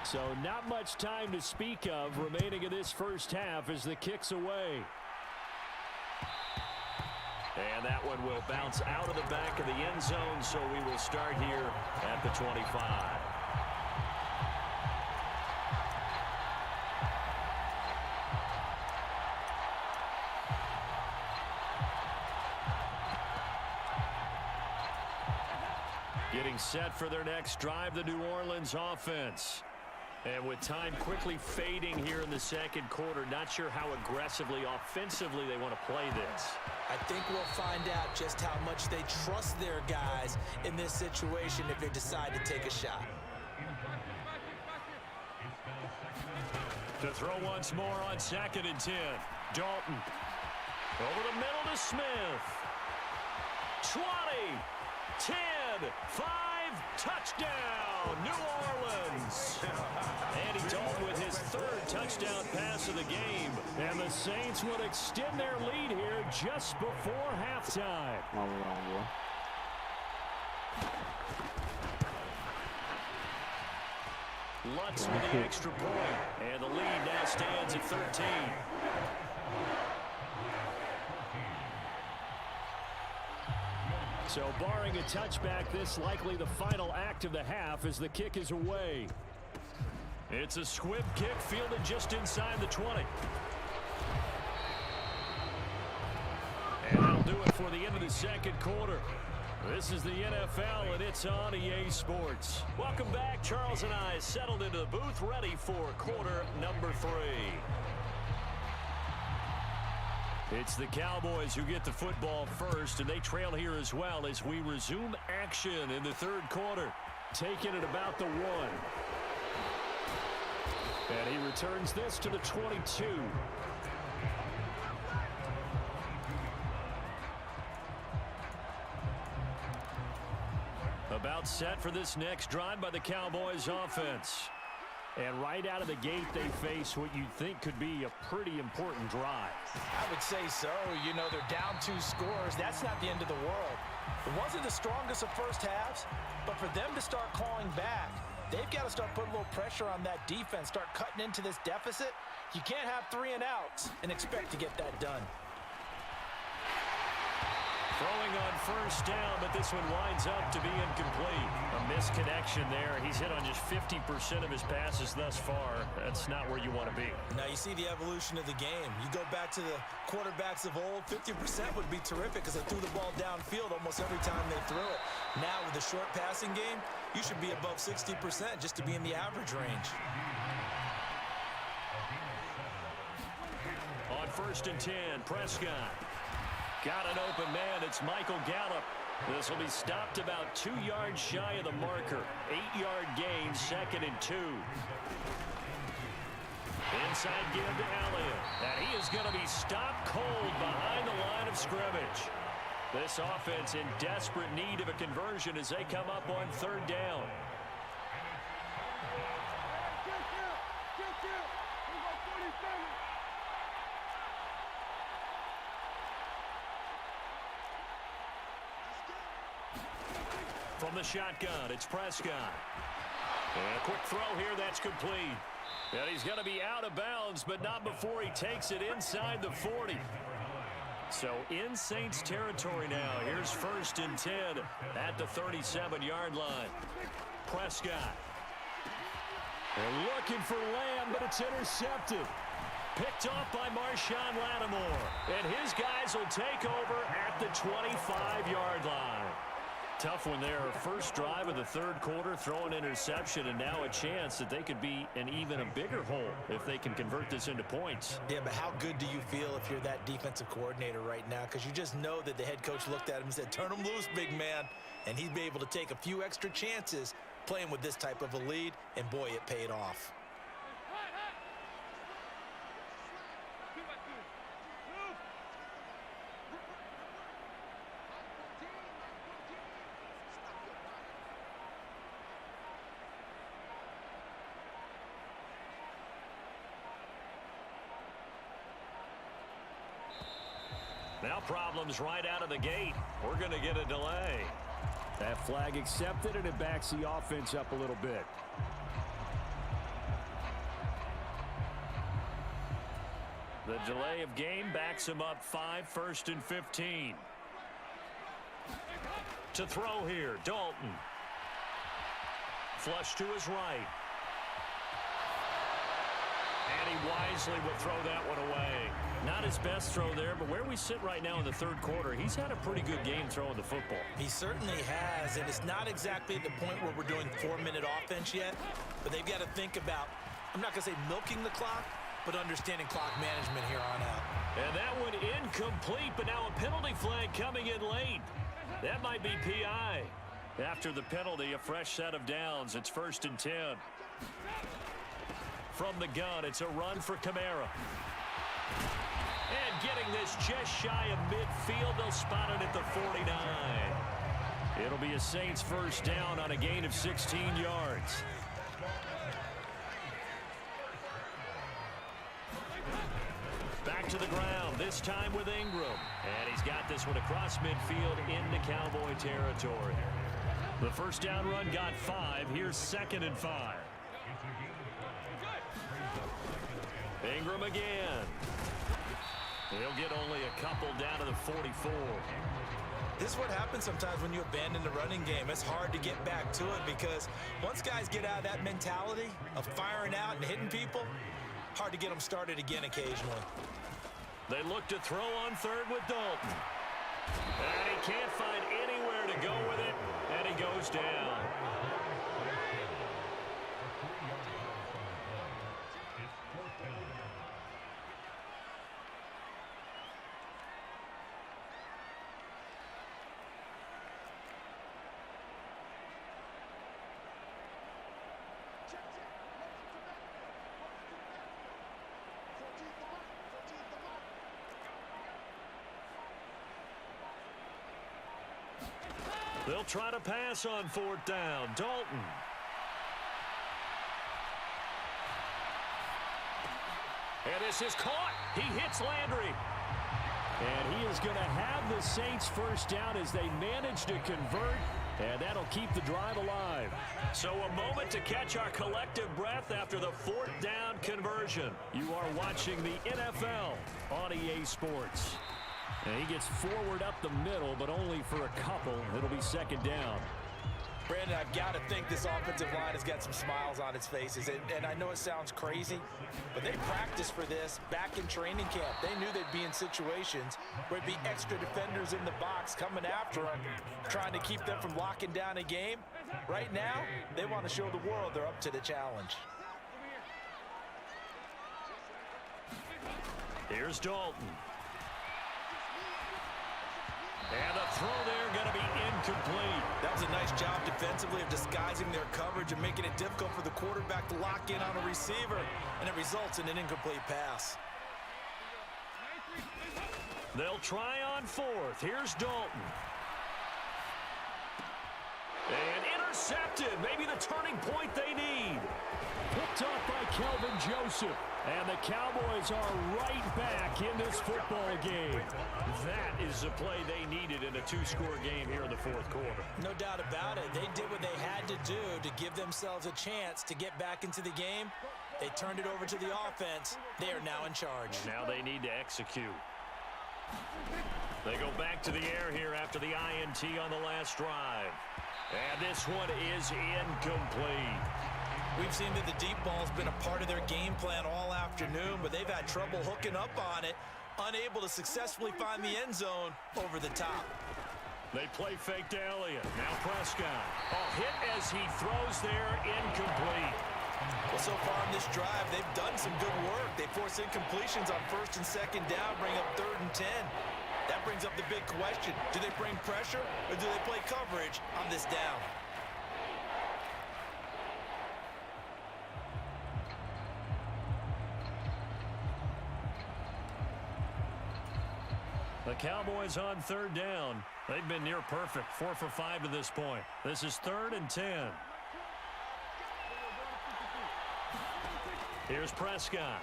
So not much time to speak of remaining in this first half as the kick's away. And that one will bounce out of the back of the end zone, so we will start here at the 25. Getting set for their next drive, the New Orleans offense. And with time quickly fading here in the second quarter, not sure how aggressively, offensively they want to play this. I think we'll find out just how much they trust their guys in this situation if they decide to take a shot. To throw once more on 2nd and 10. Dalton. Over the middle to Smith. 20. 10, 5, touchdown, New Orleans. Andy Dalton with his 3rd touchdown pass of the game. And the Saints will extend their lead here just before halftime. Lutz with the extra point. And the lead now stands at 13. So barring a touchback, this likely the final act of the half as the kick is away. It's a squib kick fielded just inside the 20. And that'll do it for the end of the second quarter. This is the NFL, and it's on EA Sports. Welcome back. Charles and I settled into the booth, ready for quarter number 3. It's the Cowboys who get the football first, and they trail here as well as we resume action in the third quarter. Taking it about the 1. And he returns this to the 22. About set for this next drive by the Cowboys offense. And right out of the gate, they face what you'd think could be a pretty important drive. I would say so. You know, they're down 2 scores. That's not the end of the world. It wasn't the strongest of first halves, but for them to start clawing back, they've got to start putting a little pressure on that defense, start cutting into this deficit. You can't have 3 and outs and expect to get that done. Throwing on first down, but this one winds up to be incomplete. A misconnection there. He's hit on just 50% of his passes thus far. That's not where you want to be. Now you see the evolution of the game. You go back to the quarterbacks of old, 50% would be terrific because they threw the ball downfield almost every time they threw it. Now with the short passing game, you should be above 60% just to be in the average range. On 1st and 10, Prescott. Got an open man. It's Michael Gallup. This will be stopped about 2 yards shy of the marker. 8-yard gain, 2nd and 2. Inside give to Elliott. And he is going to be stopped cold behind the line of scrimmage. This offense in desperate need of a conversion as they come up on 3rd down. From the shotgun, it's Prescott. And a quick throw here, that's complete. And he's going to be out of bounds, but not before he takes it inside the 40. So in Saints territory now. Here's 1st and 10 at the 37-yard line. Prescott. They're looking for Lamb, but it's intercepted. Picked off by Marshawn Lattimore. And his guys will take over at the 25-yard line. Tough one there. First drive of the 3rd quarter, throw an interception, and now a chance that they could be in even a bigger hole if they can convert this into points. Yeah, but how good do you feel if you're that defensive coordinator right now? Because you just know that the head coach looked at him and said, turn him loose, big man. And he'd be able to take a few extra chances playing with this type of a lead, and boy, it paid off. Now problems right out of the gate. We're going to get a delay. That flag accepted, and it backs the offense up a little bit. The delay of game backs him up 5, 1st and 15. To throw here, Dalton. Flush to his right. And he wisely would throw that one away. Not his best throw there, but where we sit right now in the 3rd quarter, he's had a pretty good game throwing the football. He certainly has, and it's not exactly at the point where we're doing 4-minute offense yet, but they've got to think about, I'm not going to say milking the clock, but understanding clock management here on out. And that one incomplete, but now a penalty flag coming in late. That might be PI. After the penalty, a fresh set of downs. It's 1st and 10. From the gun, it's a run for Kamara. And getting this just shy of midfield, they'll spot it at the 49. It'll be a Saints first down on a gain of 16 yards. Back to the ground, this time with Ingram. And he's got this one across midfield into Cowboy territory. The first down run got 5. Here's 2nd and 5. Ingram again. He'll get only a couple down to the 44. This is what happens sometimes when you abandon the running game. It's hard to get back to it because once guys get out of that mentality of firing out and hitting people, hard to get them started again occasionally. They look to throw on 3rd with Dalton. And he can't find anywhere to go with it, and he goes down. They'll try to pass on 4th down. Dalton. And this is caught. He hits Landry. And he is going to have the Saints first down as they manage to convert, and that'll keep the drive alive. So a moment to catch our collective breath after the 4th down conversion. You are watching the NFL on EA Sports. And he gets forward up the middle, but only for a couple. It'll be second down. Brandon, I've got to think this offensive line has got some smiles on its faces. And I know it sounds crazy, but they practiced for this back in training camp. They knew they'd be in situations where it'd be extra defenders in the box coming after them, trying to keep them from locking down a game. Right now, they want to show the world they're up to the challenge. Here's Dalton. And the throw there going to be incomplete. That was a nice job defensively of disguising their coverage and making it difficult for the quarterback to lock in on a receiver, and it results in an incomplete pass. They'll try on fourth. Here's Dalton. And intercepted. Maybe the turning point they need. Picked up by Kelvin Joseph. And the Cowboys are right back in this football game. That is the play they needed in a two-score game here in the fourth quarter. No doubt about it. They did what they had to do to give themselves a chance to get back into the game. They turned it over to the offense. They are now in charge. Now they need to execute. They go back to the air here after the INT on the last drive. And this one is incomplete. We've seen that the deep ball's been a part of their game plan all afternoon, but they've had trouble hooking up on it, unable to successfully find the end zone over the top. They play fake to Elliott. Now Prescott. A hit as he throws there, incomplete. Well, so far in this drive, they've done some good work. They force incompletions on first and second down, bring up 3rd and 10. That brings up the big question. Do they bring pressure or do they play coverage on this down? The Cowboys on 3rd down. They've been near perfect, 4 for 5 to this point. This is 3rd and 10. Here's Prescott.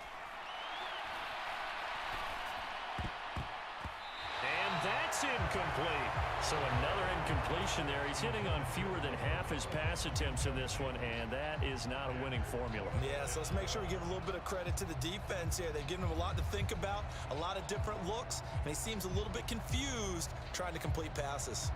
And that's incomplete. So another incompletion there. He's hitting on fewer than half his pass attempts in this one, and that is not a winning formula. Yeah, so let's make sure we give a little bit of credit to the defense here. They've given him a lot to think about, a lot of different looks, and he seems a little bit confused trying to complete passes.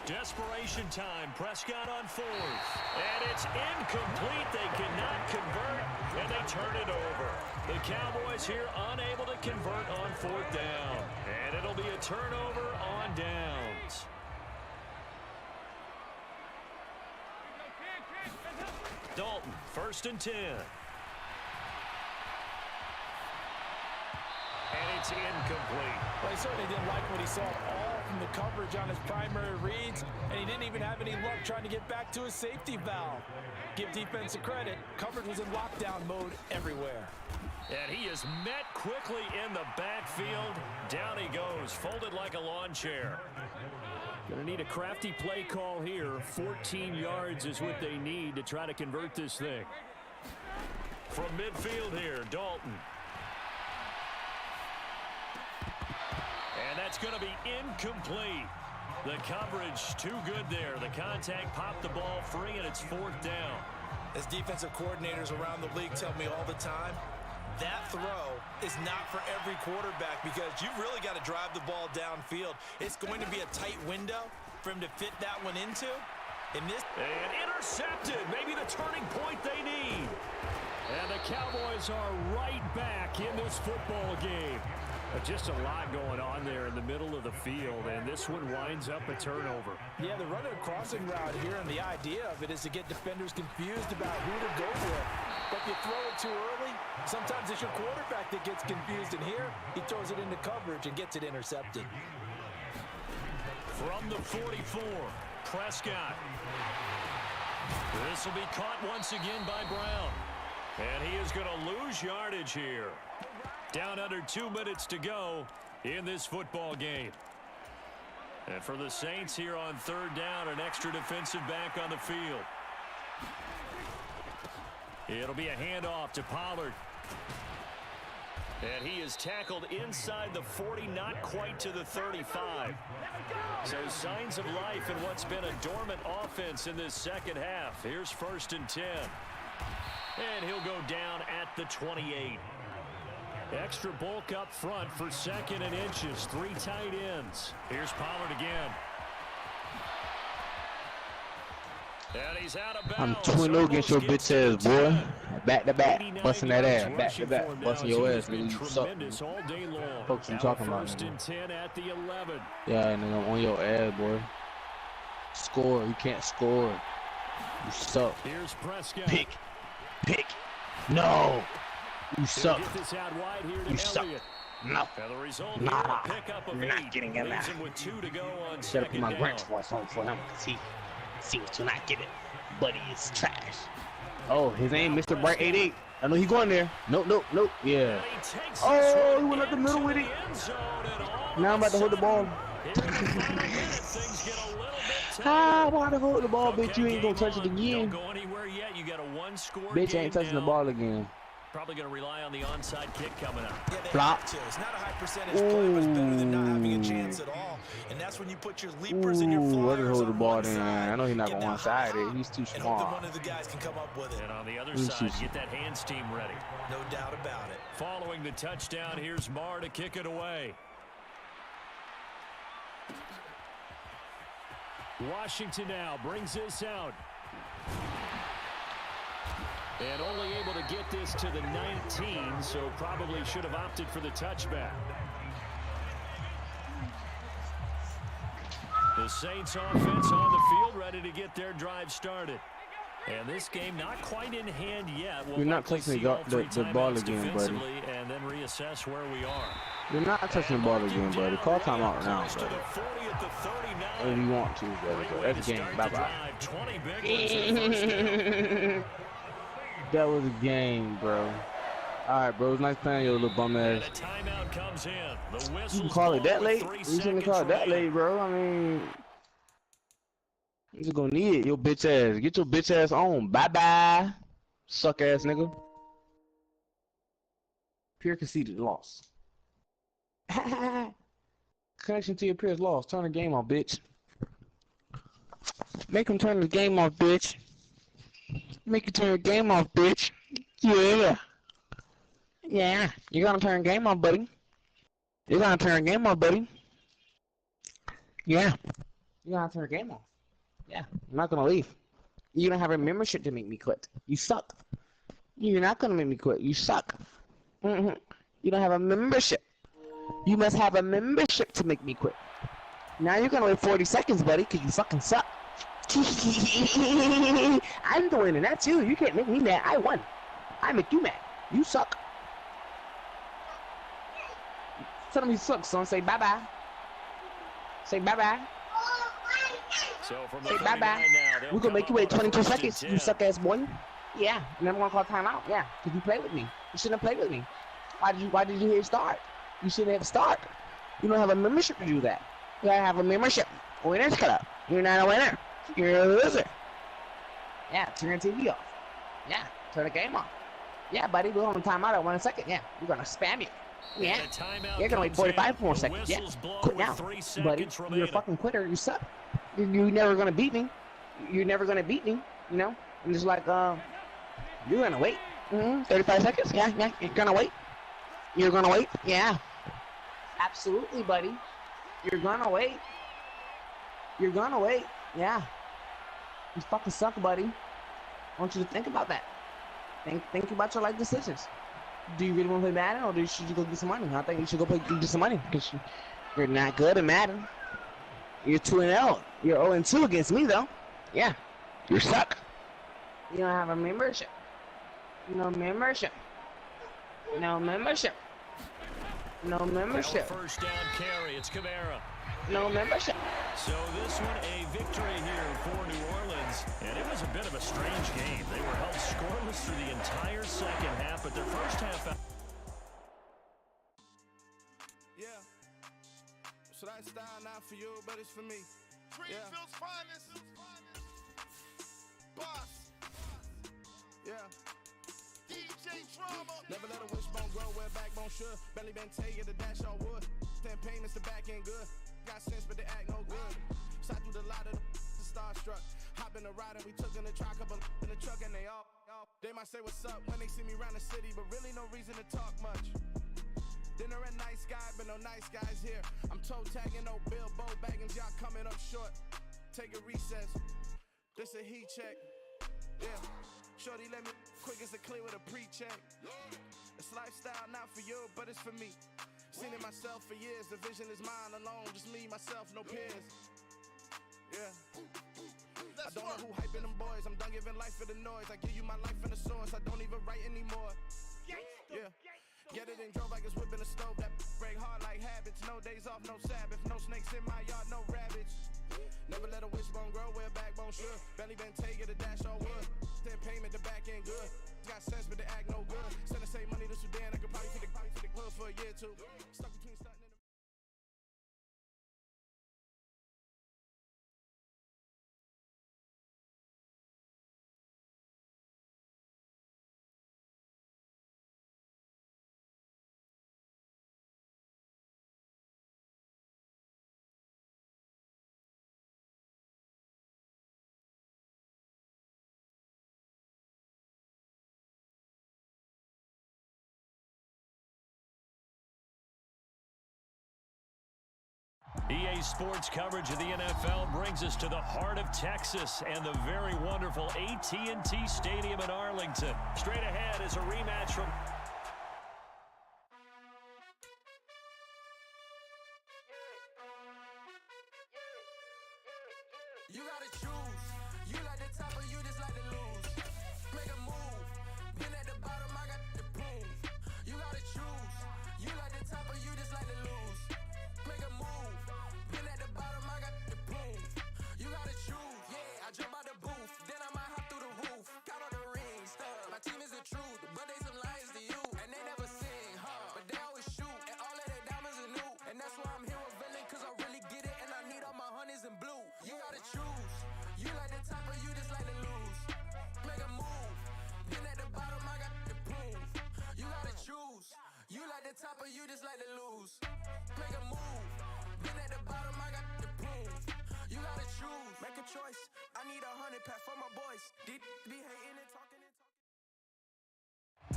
Desperation time. Prescott on 4th. And it's incomplete. They cannot convert, and they turn it over. The Cowboys here unable to convert on 4th down. And it'll be a turnover on downs. Dalton, 1st and 10. And it's incomplete. Well, he certainly didn't like what he saw all from the coverage on his primary reads, and he didn't even have any luck trying to get back to his safety valve. Give defense a credit. Coverage was in lockdown mode everywhere. And he is met quickly in the backfield. Down he goes, folded like a lawn chair. Going to need a crafty play call here. 14 yards is what they need to try to convert this thing. From midfield here, Dalton. And that's going to be incomplete. The coverage too good there. The contact popped the ball free, and it's 4th down. As defensive coordinators around the league tell me all the time, that throw is not for every quarterback because you've really got to drive the ball downfield. It's going to be a tight window for him to fit that one into. And intercepted. Maybe the turning point they need. And the Cowboys are right back in this football game. Just a lot going on there in the middle of the field, and this one winds up a turnover. Yeah, they're running a crossing route here, and the idea of it is to get defenders confused about who to go with. But if you throw it too early, sometimes it's your quarterback that gets confused, and here he throws it into coverage and gets it intercepted. From the 44, Prescott. This will be caught once again by Brown. And he is going to lose yardage here. Down under 2 minutes to go in this football game. And for the Saints here on 3rd down, an extra defensive back on the field. It'll be a handoff to Pollard. And he is tackled inside the 40, not quite to the 35. So signs of life in what's been a dormant offense in this second half. Here's 1st and 10. And he'll go down at the 28. Extra bulk up front for 2nd and inches. 3 tight ends. Here's Pollard again. And he's out of bounds. I'm 2-0 against your bitch ass, boy. Back to back. Busting that ass. Back to back. Busting your ass, nigga. You suck. Folks, I'm talking about, First and 10 at the 11. Yeah, nigga, I'm on your ass, boy. Score. You can't score. You suck. Here's Prescott. Pick. No. You suck. Get this out wide here to You suck. Elliott. No. And the result Nah. here, a pickup of You're 8. not getting in Leaves there. him with 2 to go on Should have put 2nd my down. Grinch voice on for him because he seems to not get it. Buddy is trash. Oh, his name Mr. Bright 88. I know he's going there. Nope. Yeah. And he takes Oh, this one he went up the middle into with it. the end zone, and all Now I'm of about to hold the ball. a sudden, in the final minute, things get a little bit Ah, tighter. I'm about to hold the ball, bitch. You Okay, ain't gonna touch it game on. again. Don't go anywhere yet. You got a 1-score Bitch game ain't touching the now. ball again. Probably going to rely on the onside kick coming up. Yeah, they Flop. have to. It's not a high percentage play, but it's better than not having a chance at all. And that's when you put your leapers and your Ooh, flyers let us hold the on ball one then. side, I know he's not get gonna that high one-side it. hop, He's too and hope that small. one of the guys can come up with it. And on the other Let me side, see. get that hands team ready. No doubt about it. Following the touchdown, here's Marr to kick it away. Washington now brings this out. And only able to get this to the 19, so probably should have opted for the touchback. The Saints offense on the field, ready to get their drive started. And this game not quite in hand yet. We'll You're not likely touching see all three the ball timeouts again, buddy. defensively and then reassess where we are. You're not touching the ball again, buddy. Call timeout now, Close to buddy. the 40 at the 39. If you want to, buddy. But that's the game. Bye-bye. 20 big ones in the first down. That was a game, bro. All right, bro. It was nice playing your little bum And ass. a timeout comes in. The You can whistle's call it blown that with late? 3 You shouldn't seconds call it that remaining. late, bro. I mean, you just gonna need it. Your bitch ass. Get your bitch ass on. Bye-bye. Suck ass nigga. Pure conceded loss. Connection to your peers lost. Turn the game off, bitch. Make him turn the game off, bitch. Make you turn the game off, bitch. Yeah. Yeah. You gotta turn the game off, buddy. You gotta turn the game off, buddy. Yeah. You gotta turn the game off. Yeah. I'm not gonna leave. You don't have a membership to make me quit. You suck. You're not gonna make me quit. You suck. You don't have a membership. You must have a membership to make me quit. Now you're gonna wait 40 seconds, buddy, because you fucking suck. I'm the winner, not you. You can't make me mad. I won. I make you mad. You suck. Tell him you suck, son. Say bye-bye. Say bye-bye. So from the Say 39 bye-bye. now, they'll We're gonna make come you wait up on 22 first and seconds, 10. you suck-ass boy. Yeah, and I'm gonna call timeout. Yeah, because you played with me. You shouldn't have played with me. Why did you hear start? You shouldn't have start. You don't have a membership to do that. You gotta have a membership. Winners club. You're not a winner. You're a loser. Yeah, turn your TV off. Yeah, turn the game off. Yeah, buddy, we're on timeout at 1 second. Yeah, we're gonna spam you. Yeah, And a timeout you're gonna wait comes 45 in. more The seconds. Yeah, whistle's blown quit with now, 3 buddy. seconds You're a remaining. fucking quitter. You suck. You're never gonna beat me. You're never gonna beat me. You know? I'm just like, you're gonna wait. 35 seconds. Yeah, you're gonna wait. You're gonna wait. Yeah. Absolutely, buddy. You're gonna wait. You're gonna wait. Yeah. You fucking suck, buddy. I want you to think about that. Think about your life decisions. Do you really want to play Madden, or should you go get some money? I think you should go get some money because you're not good at Madden. You're 2-0. You're 0-2 against me, though. Yeah. You suck. You don't have a membership. No membership. No membership. No membership. Now a first down carry. It's Kamara. No membership. So this one a victory here for New Orleans. And it was a bit of a strange game. They were held scoreless through the entire second half, but their first half... Yeah. So that style not for you, but it's for me. Greenfield's finest. Boss. Yeah. DJ Drama. Never let a wishbone grow where backbone sure. Belly been taking the dash all wood. 10 payments, the back ain't good. Got sense, but they act no good. Side through the lot of the starstruck. Hop in the ride and we took in the truck, couple in the truck, and they all. They might say what's up when they see me around the city, but really no reason to talk much. Dinner at Nice Guy, but no nice guys here. I'm toe tagging, no Bilbo Baggins, y'all coming up short. Take a recess. This a heat check. Yeah. Shorty let me quick as a clear with a pre-check. It's lifestyle not for you, but it's for me. Seen it myself for years. The vision is mine alone. Just me, myself, no peers. Yeah. I don't know who hyping them boys. I'm done giving life for the noise. I give you my life in the source. I don't even write anymore. Yeah. Get it and drove like it's whipping a stove. That break hard like habits. No days off, no Sabbath. No snakes in my yard, no rabbits. Never let a wishbone grow where a backbone should. Belly been taking the dash all wood. 10 payment, the back ain't good. Got sense, but they act no good. Send the same money to Sudan. I could probably feed the hood for a year or two. Stuck between stunting and EA Sports coverage of the NFL brings us to the heart of Texas and the very wonderful AT&T Stadium in Arlington. Straight ahead is a rematch from... you gotta choose. You like the top or you just like to lose. Make a move. Been at the bottom, I got the proof. You gotta choose. You like the top or you just like to lose. Make a move. Been at the bottom, I got the proof. You gotta choose. Yeah, I jump out the booth. Then I might hop through the roof. Count all the rings. My team is the truth, but they some liars to you. And they never sing, but they always shoot. And all of their diamonds are new. And that's why I'm here with villain, cause I really get it. And I need all my honeys in blue. You gotta choose. You like the top or you just like to lose. Make a move. Been at the bottom, I got the proof. You gotta choose. You like the top or you just like to lose. Make a move. Been at the bottom, I got the proof. You gotta choose. Make a choice. I need 100 pack for my boys. Be hating and talking and talking.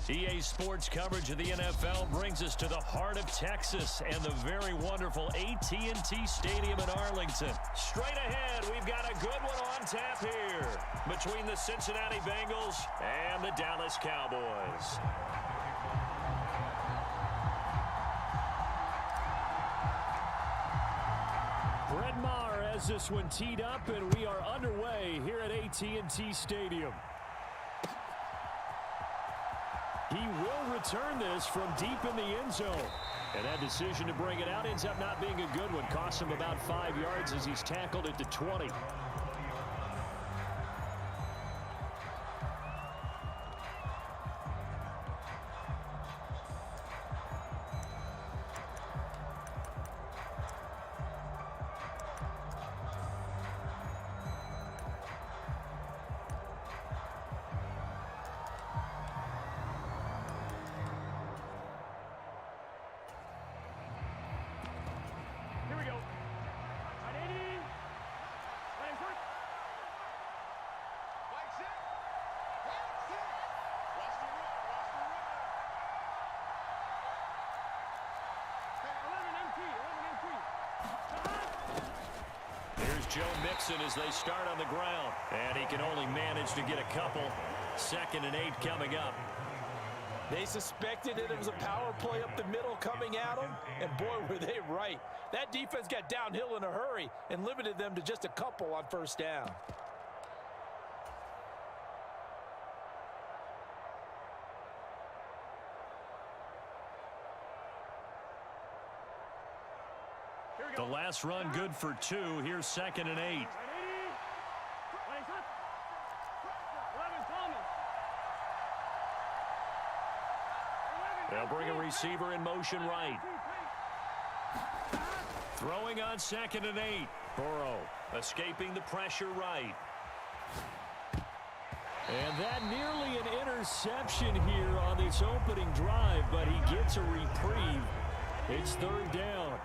EA Sports coverage of the NFL brings us to the heart of Texas and the very wonderful AT&T Stadium in Arlington. Straight ahead, we've got a good one on tap here between the Cincinnati Bengals and the Dallas Cowboys. Brett Maher has this one teed up, and we are underway here at AT&T Stadium. He will return this from deep in the end zone. And that decision to bring it out ends up not being a good one. Costs him about 5 yards as he's tackled at the 20. Joe Mixon as they start on the ground. And he can only manage to get a couple. 2nd and 8 coming up. They suspected that it was a power play up the middle coming at them, and boy, were they right. That defense got downhill in a hurry and limited them to just a couple on first down. The last run good for 2. Here's 2nd and 8. They'll bring a receiver in motion right. Throwing on 2nd and 8. Burrow escaping the pressure right. And that nearly an interception. interception here on this opening drive, but he gets a reprieve. It's third down.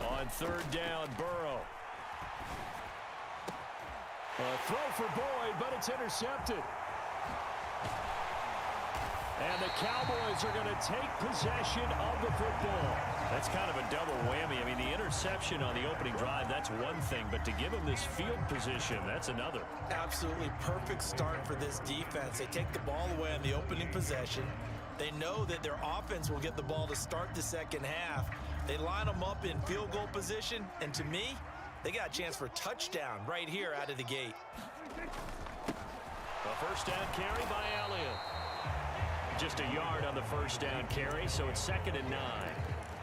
On third down, Burrow. A throw for Boyd, but it's intercepted. And the Cowboys are going to take possession of the football. That's kind of a double whammy. I mean, the interception on the opening drive, that's one thing. But to give them this field position, that's another. Absolutely perfect start for this defense. They take the ball away on the opening possession. They know that their offense will get the ball to start the second half. They line them up in field goal position. And to me, they got a chance for a touchdown right here out of the gate. A first down carry by Elliott. Just a yard on the first down carry, so it's 2nd and 9.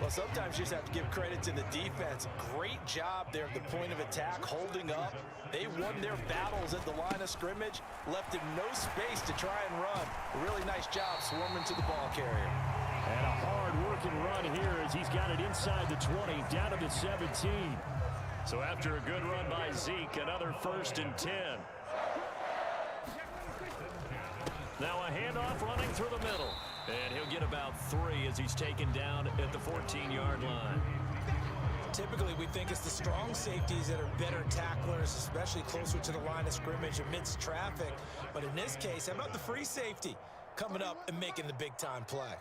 Well, sometimes you just have to give credit to the defense. Great job there at the point of attack, holding up. They won their battles at the line of scrimmage, left him no space to try and run. A really nice job swarming to the ball carrier. And a hard-working run here as he's got it inside the 20, down to the 17. So after a good run by Zeke, another 1st and 10. Now a handoff running through the middle. And he'll get about 3 as he's taken down at the 14-yard line. Typically, we think it's the strong safeties that are better tacklers, especially closer to the line of scrimmage amidst traffic. But in this case, how about the free safety coming up and making the big-time play?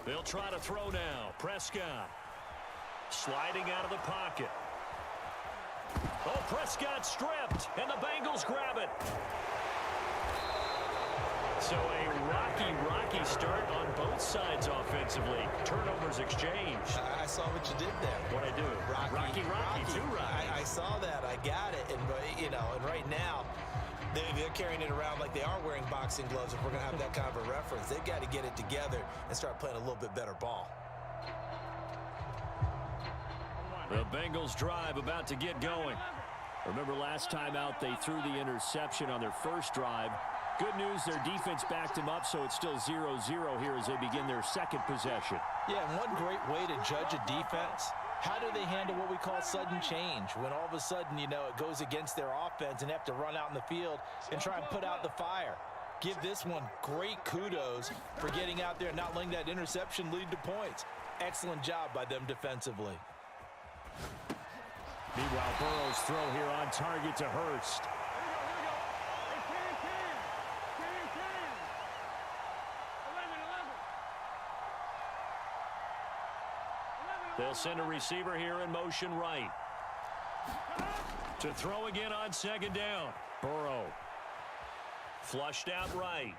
They'll try to throw now. Prescott sliding out of the pocket. Oh, Prescott stripped, and the Bengals grab it. So a rocky start on both sides offensively. Turnovers exchanged. I saw what you did there. What'd I do? Rocky. Two Rockies. I saw that. I got it. And, and right now, they're carrying it around like they are wearing boxing gloves. If we're going to have that kind of a reference, they've got to get it together and start playing a little bit better ball. The Bengals drive about to get going. Remember last time out, they threw the interception on their first drive. Good news, their defense backed them up, so it's still 0-0 here as they begin their second possession. Yeah, and one great way to judge a defense, how do they handle what we call sudden change? When all of a sudden, it goes against their offense and they have to run out in the field and try and put out the fire. Give this one great kudos for getting out there and not letting that interception lead to points. Excellent job by them defensively. Meanwhile, Burrow's throw here on target to Hurst. They'll send a receiver here in motion right. To throw again on 2nd down. Burrow. Flushed out right.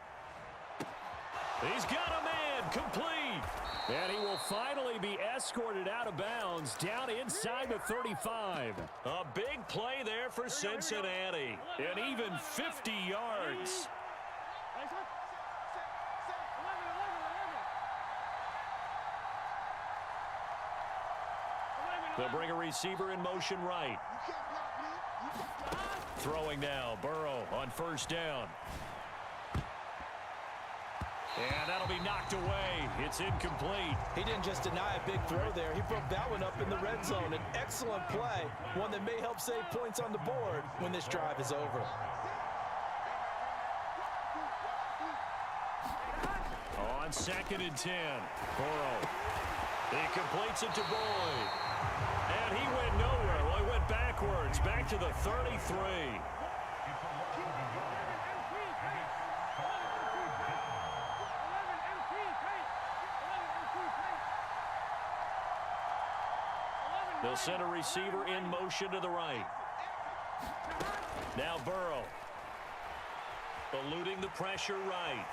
He's got a man. Complete. And he will finally be escorted out of bounds down inside the 35. A big play there for Cincinnati. And even 50 yards. They'll bring a receiver in motion right. Throwing now. Burrow on 1st down. And that'll be knocked away. It's incomplete. He didn't just deny a big throw there. He broke that one up in the red zone. An excellent play. One that may help save points on the board when this drive is over. On 2nd and 10. Burrow. He completes it to Boyd. And he went nowhere. Well, he went backwards. Back to the 33. They'll send a receiver in motion to the right. Now Burrow. Eluding the pressure right.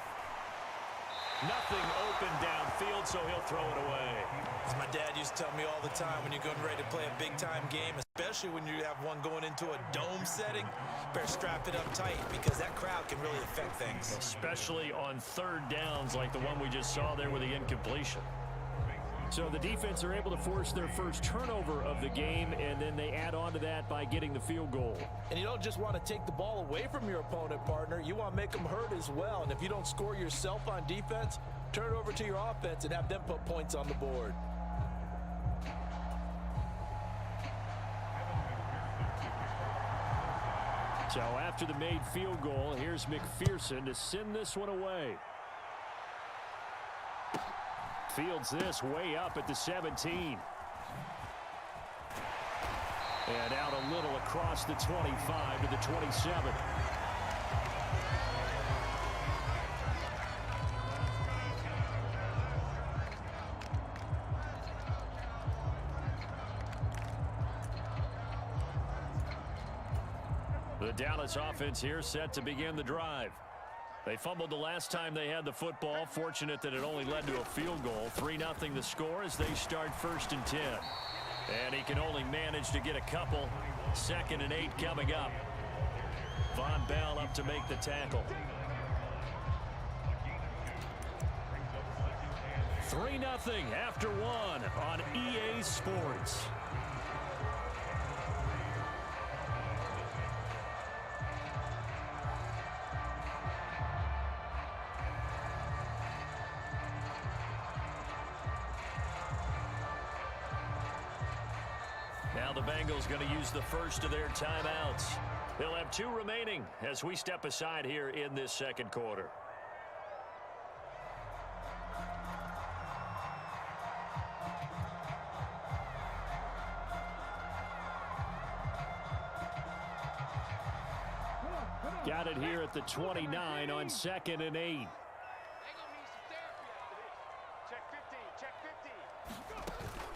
Nothing open downfield, so he'll throw it away. As my dad used to tell me all the time, when you're getting ready to play a big-time game, especially when you have one going into a dome setting, better strap it up tight because that crowd can really affect things. Especially on 3rd downs like the one we just saw there with the incompletion. So the defense are able to force their first turnover of the game, and then they add on to that by getting the field goal. And you don't just want to take the ball away from your opponent, partner. You want to make them hurt as well. And if you don't score yourself on defense, turn it over to your offense and have them put points on the board. So after the made field goal, here's McPherson to send this one away. Fields this way up at the 17. And out a little across the 25 to the 27. The Dallas offense here set to begin the drive. They fumbled the last time they had the football. Fortunate that it only led to a field goal. 3-0 the score as they start 1st and 10. And he can only manage to get a couple. 2nd and 8 coming up. Von Bell up to make the tackle. 3-0 after 1 on EA Sports. Now the Bengals going to use the first of their timeouts. They'll have 2 remaining as we step aside here in this second quarter. Got it here at the 29 on 2nd and 8.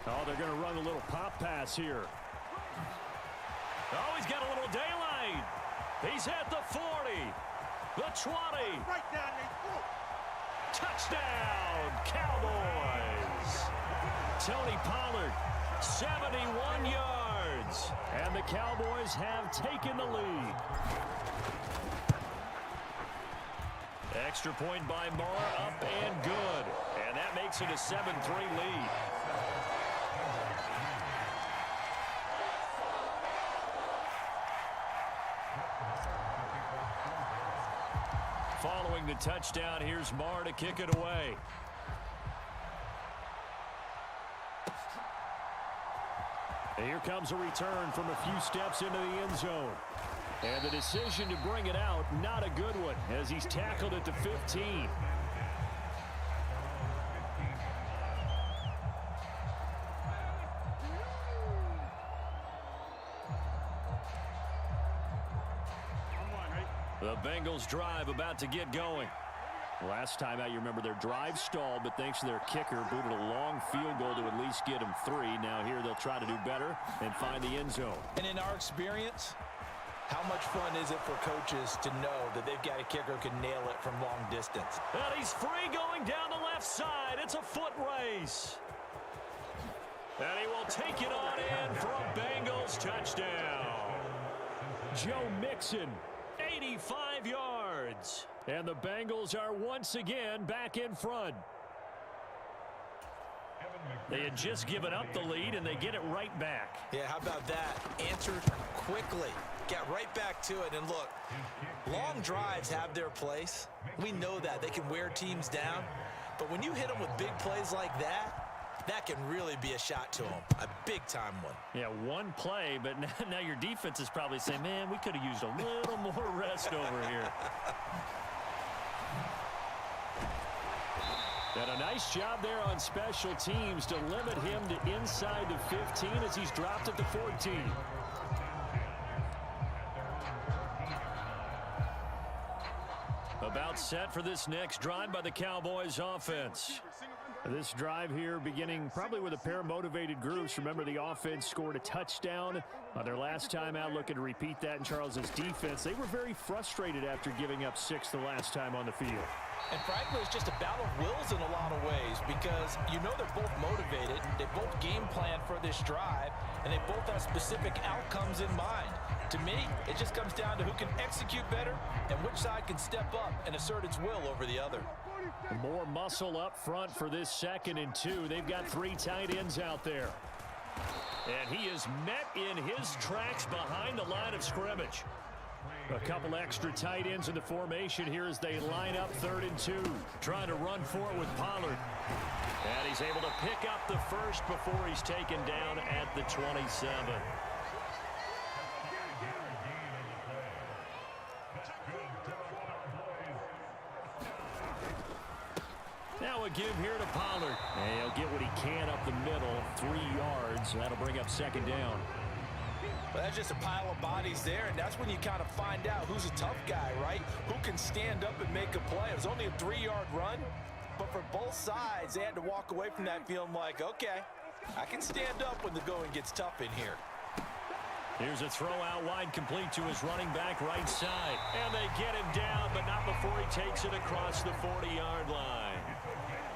Oh, they're going to run a little pop pass here. Oh, he's got a little daylight. He's at the 40, the 20. Right down there. Touchdown, Cowboys. Tony Pollard, 71 yards. And the Cowboys have taken the lead. Extra point by Moore, up and good. And that makes it a 7-3 lead. Following the touchdown, here's Marr to kick it away. And here comes a return from a few steps into the end zone. And the decision to bring it out, not a good one, as he's tackled at the 15. The Bengals drive about to get going. Last time out, you remember their drive stalled, but thanks to their kicker, booted a long field goal to at least get them 3. Now here they'll try to do better and find the end zone. And in our experience, how much fun is it for coaches to know that they've got a kicker who can nail it from long distance? And he's free going down the left side. It's a foot race. And he will take it on in for a Bengals touchdown. Joe Mixon, 85 yards. And the Bengals are once again back in front. They had just given up the lead, and they get it right back. Yeah, how about that? Answered quickly. Get right back to it. And look, long drives have their place. We know that. They can wear teams down. But when you hit them with big plays like that, that can really be a shot to them. A big-time one. Yeah, one play, but now your defense is probably saying, man, we could have used a little more rest over here. And a nice job there on special teams to limit him to inside the 15 as he's dropped at the 14. About set for this next drive by the Cowboys offense. This drive here beginning probably with a pair of motivated groups. Remember, the offense scored a touchdown on their last time out, looking to repeat that in Charles's defense. They were very frustrated after giving up 6 the last time on the field. And frankly, it's just a battle of wills in a lot of ways because you know they're both motivated, they both game plan for this drive, and they both have specific outcomes in mind. To me, it just comes down to who can execute better and which side can step up and assert its will over the other. More muscle up front for this 2nd and 2. They've got 3 tight ends out there. And he is met in his tracks behind the line of scrimmage. A couple extra tight ends in the formation here as they line up 3rd and 2. Trying to run for it with Pollard. And he's able to pick up the first before he's taken down at the 27. Now a give here to Pollard. And he'll get what he can up the middle, 3 yards. That'll bring up 2nd down. Well, that's just a pile of bodies there, and that's when you kind of find out who's a tough guy, right? Who can stand up and make a play. It was only a 3-yard run, but for both sides, they had to walk away from that feeling like, okay, I can stand up when the going gets tough in here. Here's a throw out wide, complete to his running back right side. And they get him down, but not before he takes it across the 40-yard line.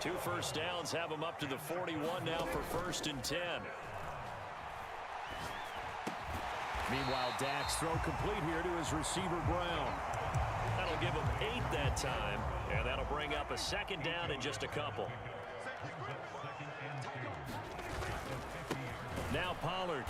2 first downs have him up to the 41 now for 1st and 10. Meanwhile, Dak's throw complete here to his receiver, Brown. That'll give him 8 that time, and that'll bring up a 2nd down in just a couple. Now Pollard,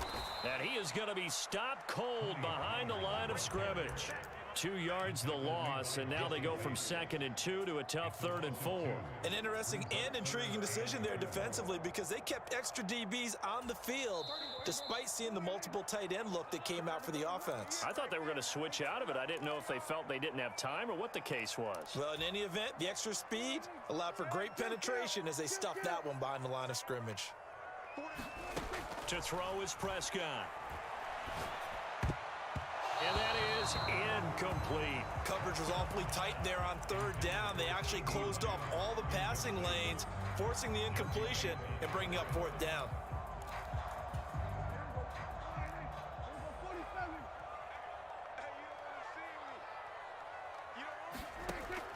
and he is going to be stopped cold behind the line of scrimmage. 2 yards the loss, and now they go from 2nd and 2 to a tough 3rd and 4. An interesting and intriguing decision there defensively because they kept extra DBs on the field despite seeing the multiple tight end look that came out for the offense. I thought they were going to switch out of it. I didn't know if they felt they didn't have time or what the case was. Well, in any event, the extra speed allowed for great penetration as they stuffed that one behind the line of scrimmage. To throw is Prescott. And that is incomplete. Coverage was awfully tight there on 3rd down. They actually closed off all the passing lanes, forcing the incompletion and bringing up 4th down.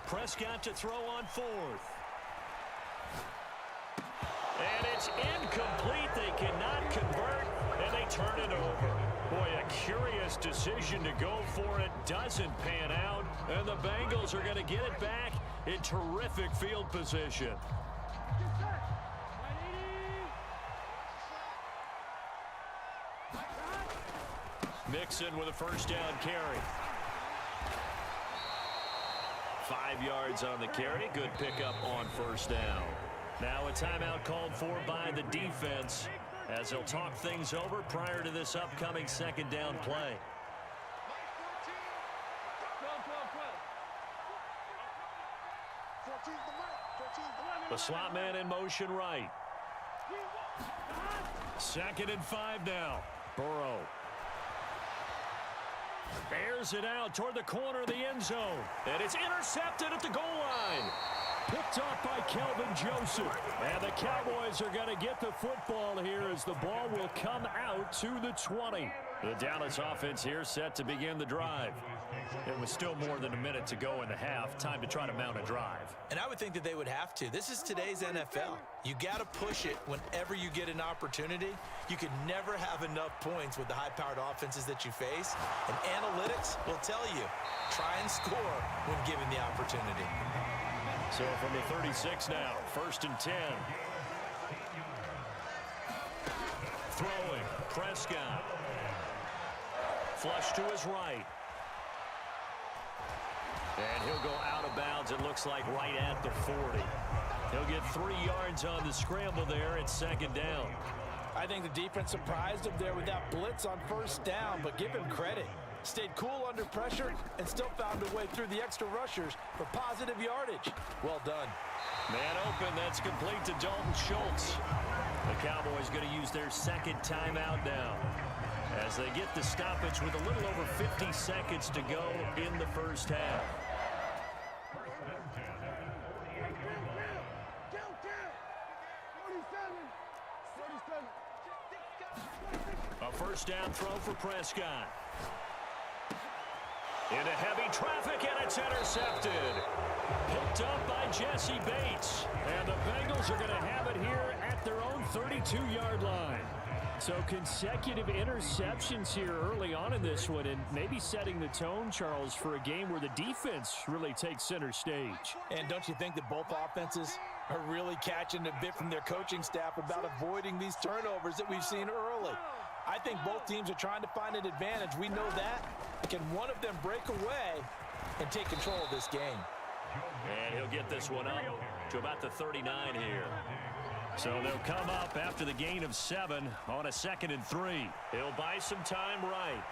Prescott to throw on 4th. And it's incomplete. They cannot convert, and they turn it over. Boy, a curious decision to go for it. Doesn't pan out, and the Bengals are going to get it back in terrific field position. Mixon with a 1st down carry. 5 yards on the carry. Good pickup on 1st down. Now a timeout called for by the defense as they'll talk things over prior to this upcoming 2nd down play. The slot man in motion right. 2nd and 5 now. Burrow. Bears it out toward the corner of the end zone. And it's intercepted at the goal line. Picked up by Kelvin Joseph. And the Cowboys are going to get the football here as the ball will come out to the 20. The Dallas offense here set to begin the drive. It was still more than a minute to go in the half. Time to try to mount a drive. And I would think that they would have to. This is today's NFL. You got to push it whenever you get an opportunity. You can never have enough points with the high-powered offenses that you face. And analytics will tell you, try and score when given the opportunity. So from the 36 now, 1st and 10. Throwing, Prescott. Flush to his right. And he'll go out of bounds, it looks like right at the 40. He'll get 3 yards on the scramble there at 2nd down. I think the defense surprised him there with that blitz on 1st down, but give him credit. Stayed cool under pressure and still found a way through the extra rushers for positive yardage. Well done. Man open, that's complete to Dalton Schultz. The Cowboys going to use their 2nd timeout now as they get the stoppage with a little over 50 seconds to go in the 1st half. A 1st down throw for Prescott. Into heavy traffic, and it's intercepted. Picked up by Jesse Bates. And the Bengals are going to have it here at their own 32-yard line. So consecutive interceptions here early on in this one, and maybe setting the tone, Charles, for a game where the defense really takes center stage. And don't you think that both offenses are really catching a bit from their coaching staff about avoiding these turnovers that we've seen early? I think both teams are trying to find an advantage. We know that. Can one of them break away and take control of this game? And he'll get this one up to about the 39 here. So they'll come up after the gain of 7 on a 2nd and 3. He'll buy some time right.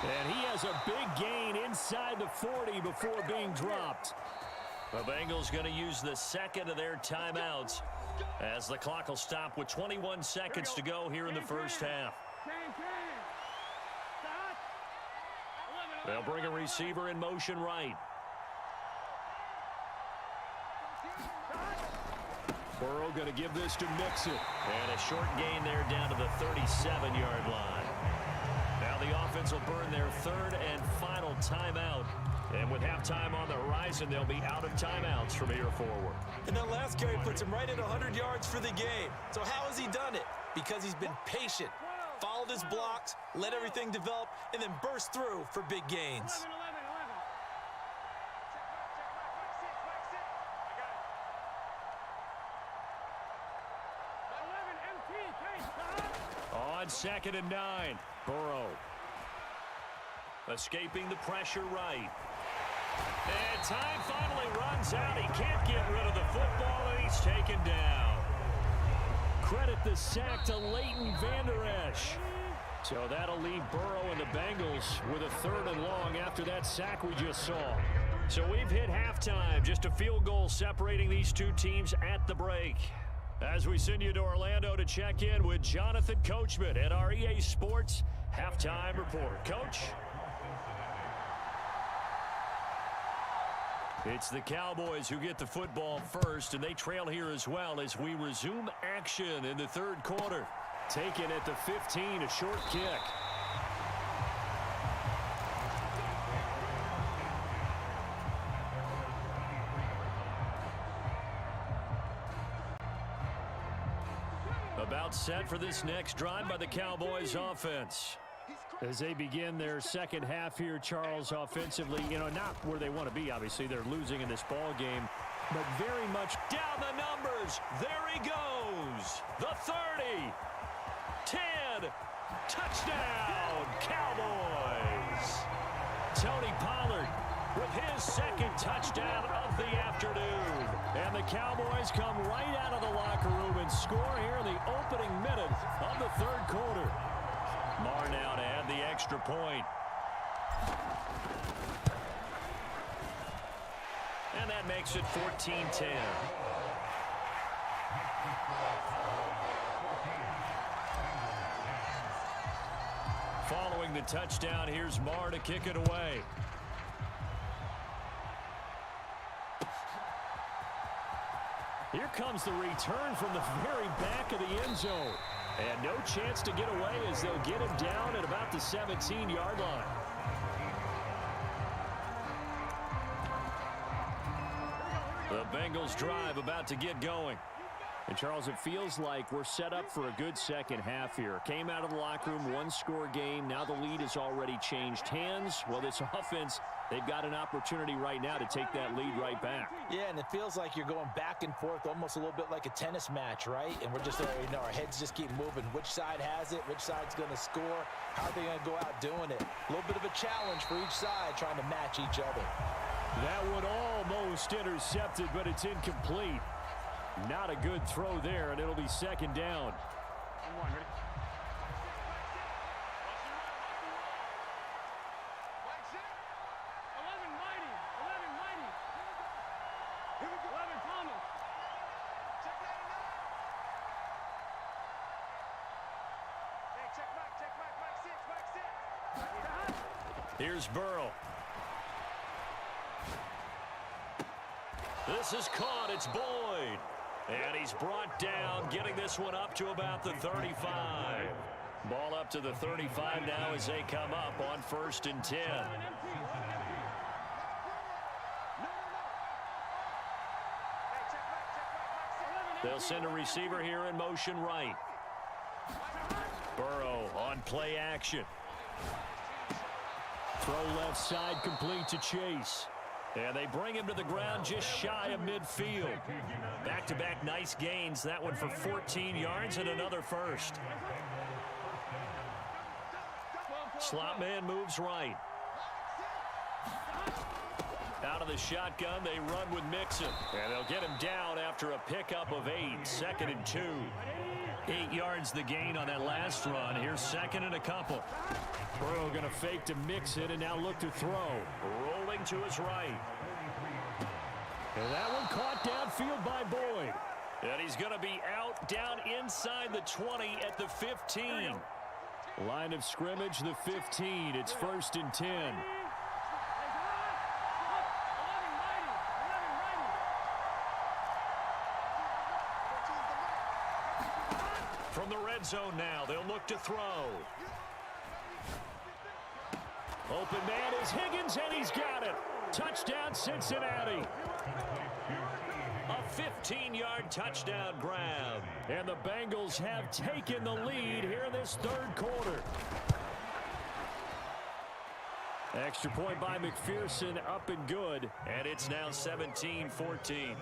And he has a big gain inside the 40 before being dropped. The Bengals going to use the second of their timeouts as the clock will stop with 21 seconds to go here in the first half. They'll bring a receiver in motion right. Burrow going to give this to Mixon. And a short gain there down to the 37-yard line. Now the offense will burn their third and final timeout. And with halftime on the horizon, they'll be out of timeouts from here forward. And that last carry puts him right at 100 yards for the game. So how has he done it? Because he's been patient, followed his blocks, let everything develop, and then burst through for big gains. On 2nd and 9, Burrow. Escaping the pressure right. And time finally runs out. He can't get rid of the football, and he's taken down. Credit the sack to Leighton Vander Esch. So that'll leave Burrow and the Bengals with a 3rd and long after that sack we just saw. So we've hit halftime. Just a field goal separating these two teams at the break. As we send you to Orlando to check in with Jonathan Coachman at our EA Sports Halftime Report. Coach? It's the Cowboys who get the football first, and they trail here as well as we resume action in the 3rd quarter. Taken at the 15, a short kick. About set for this next drive by the Cowboys offense. As they begin their second half here, Charles, offensively, not where they want to be, obviously. They're losing in this ball game, but very much down the numbers. There he goes. The 30. 10. Touchdown, Cowboys. Tony Pollard with his second touchdown of the afternoon. And the Cowboys come right out of the locker room and score here in the opening minute of the 3rd quarter. Marr now to add the extra point. And that makes it 14-10. Following the touchdown, here's Marr to kick it away. Here comes the return from the very back of the end zone. And no chance to get away as they'll get him down at about the 17-yard line. The Bengals drive about to get going. And, Charles, it feels like we're set up for a good second half here. Came out of the locker room, 1-score game. Now the lead has already changed hands. Well, this offense, they've got an opportunity right now to take that lead right back. Yeah, and it feels like you're going back and forth almost a little bit like a tennis match, right? And we're just, our heads just keep moving. Which side has it? Which side's going to score? How are they going to go out doing it? A little bit of a challenge for each side trying to match each other. That one almost intercepted, but it's incomplete. Not a good throw there, and it'll be 2nd down. Here's Burrow. This is caught. It's Boyd. And he's brought down, getting this one up to about the 35. Ball up to the 35 now as they come up on 1st and 10. They'll send a receiver here in motion right. Burrow on play action. Throw left side complete to Chase. And they bring him to the ground just shy of midfield. Back-to-back nice gains. That one for 14 yards and another first. Slot man moves right. Out of the shotgun, they run with Mixon. And they'll get him down after a pickup of 8. 2nd and 2. 8 yards the gain on that last run. Here's 2nd and a couple. Burrow going to fake to Mixon and now look to throw. Rolling to his right. And that one caught downfield by Boyd. And he's going to be out down inside the 20 at the 15. Line of scrimmage, the 15. It's 1st and 10. From the red zone now, they'll look to throw. Open man is Higgins, and he's got it. Touchdown, Cincinnati. A 15-yard touchdown grab. And the Bengals have taken the lead here in this 3rd quarter. Extra point by McPherson, up and good. And it's now 17-14.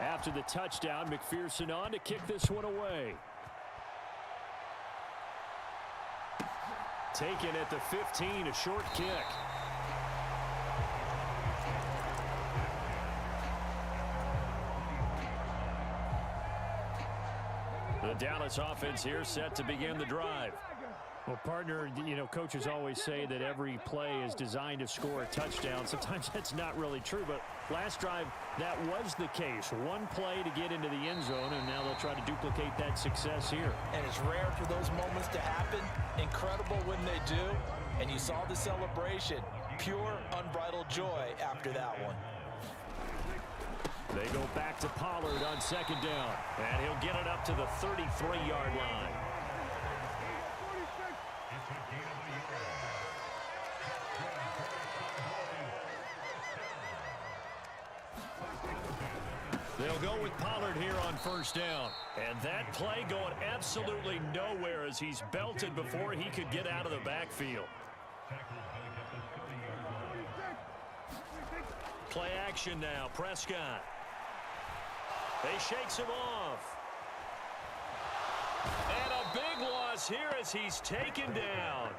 After the touchdown, McPherson on to kick this one away. Taken at the 15, a short kick. The Dallas offense here set to begin the drive. Well, partner, you know, coaches always say that every play is designed to score a touchdown. Sometimes that's not really true, but last drive, that was the case. One play to get into the end zone, and now they'll try to duplicate that success here. And it's rare for those moments to happen. Incredible when they do. And you saw the celebration. Pure, unbridled joy after that one. They go back to Pollard on 2nd down, and he'll get it up to the 33-yard line. They'll go with Pollard here on 1st down. And that play going absolutely nowhere as he's belted before he could get out of the backfield. Play action now. Prescott. He shakes him off. And a big loss here as he's taken down.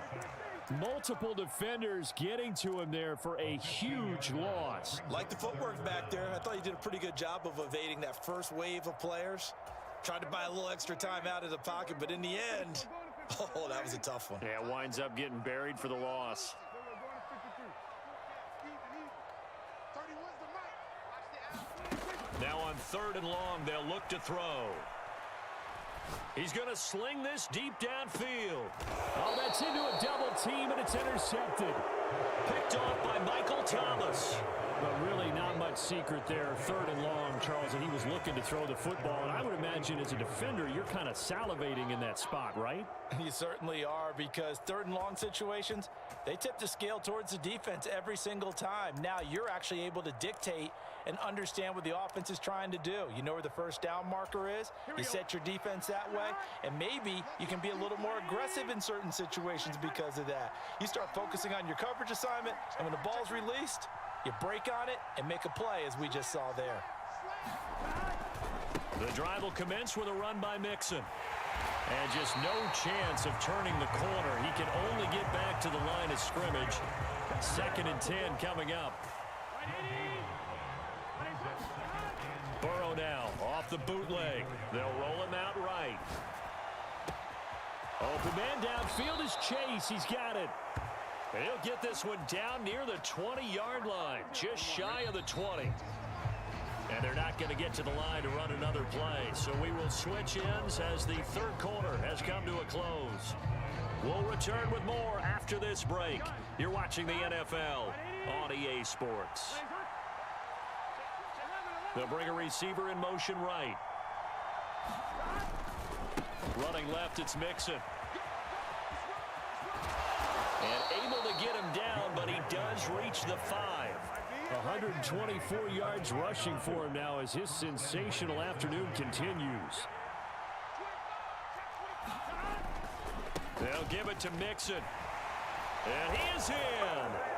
Multiple defenders getting to him there for a huge loss. Like the footwork back there, I thought he did a pretty good job of evading that first wave of players. Tried to buy a little extra time out of the pocket, but in the end, oh, that was a tough one. Yeah, winds up getting buried for the loss. Now on 3rd and long, they'll look to throw. He's going to sling this deep downfield. Oh, that's into a double team, and it's intercepted. Picked off by Michael Thomas. But really not much secret there. 3rd and long, Charles, and he was looking to throw the football. And I would imagine as a defender, you're kind of salivating in that spot, right? You certainly are, because 3rd and long situations, they tip the scale towards the defense every single time. Now you're actually able to dictate and understand what the offense is trying to do. You know where the 1st down marker is. You set your defense that way, and maybe you can be a little more aggressive in certain situations because of that. You start focusing on your coverage assignment, and when the ball's released, you break on it and make a play, as we just saw there. The drive will commence with a run by Mixon. And just no chance of turning the corner. He can only get back to the line of scrimmage. 2nd and 10 coming up. Burrow now off the bootleg. They'll roll him out right. Open man downfield is Chase. He's got it. And he'll get this one down near the 20-yard line, just shy of the 20. And they're not going to get to the line to run another play. So we will switch ends as the 3rd quarter has come to a close. We'll return with more after this break. You're watching the NFL on EA Sports. They'll bring a receiver in motion right. Running left, it's Mixon. And able to get him down, but he does reach the 5. 124 yards rushing for him now as his sensational afternoon continues. They'll give it to Mixon. And he is in.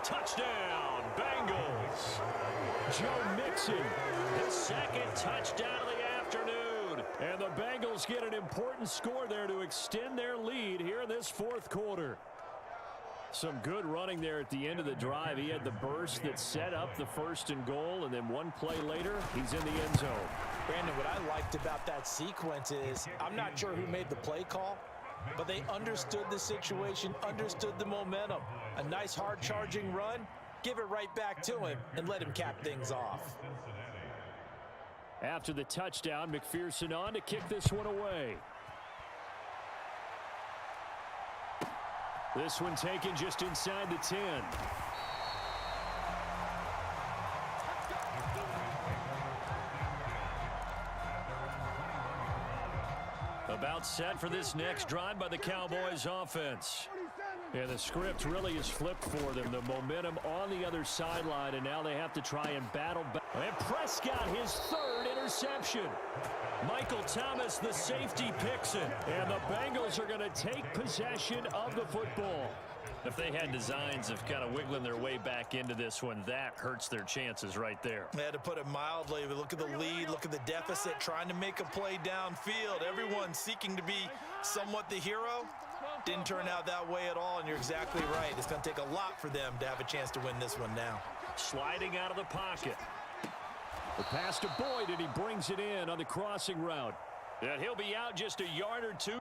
Touchdown, Bengals. Joe Mixon, his second touchdown of the afternoon. And the Bengals get an important score there to extend their lead here in this fourth quarter. Some good running there at the end of the drive. He had the burst that set up the 1st and goal, and then one play later, he's in the end zone. Brandon, what I liked about that sequence is I'm not sure who made the play call, but they understood the situation, understood the momentum. A nice hard-charging run, give it right back to him, and let him cap things off. After the touchdown, McPherson on to kick this one away. This one taken just inside the 10. About set for this next drive by the Cowboys offense. And the script really is flipped for them. The momentum on the other sideline, and now they have to try and battle back. And Prescott, his 3rd interception. Michael Thomas, the safety, picks it. And the Bengals are going to take possession of the football. If they had designs of kind of wiggling their way back into this one, that hurts their chances right there. They had to put it mildly. But look at the lead, look at the deficit, trying to make a play downfield. Everyone seeking to be somewhat the hero. Didn't turn out that way at all, and you're exactly right. It's going to take a lot for them to have a chance to win this one now. Sliding out of the pocket. The pass to Boyd, and he brings it in on the crossing route. And he'll be out just a yard or two.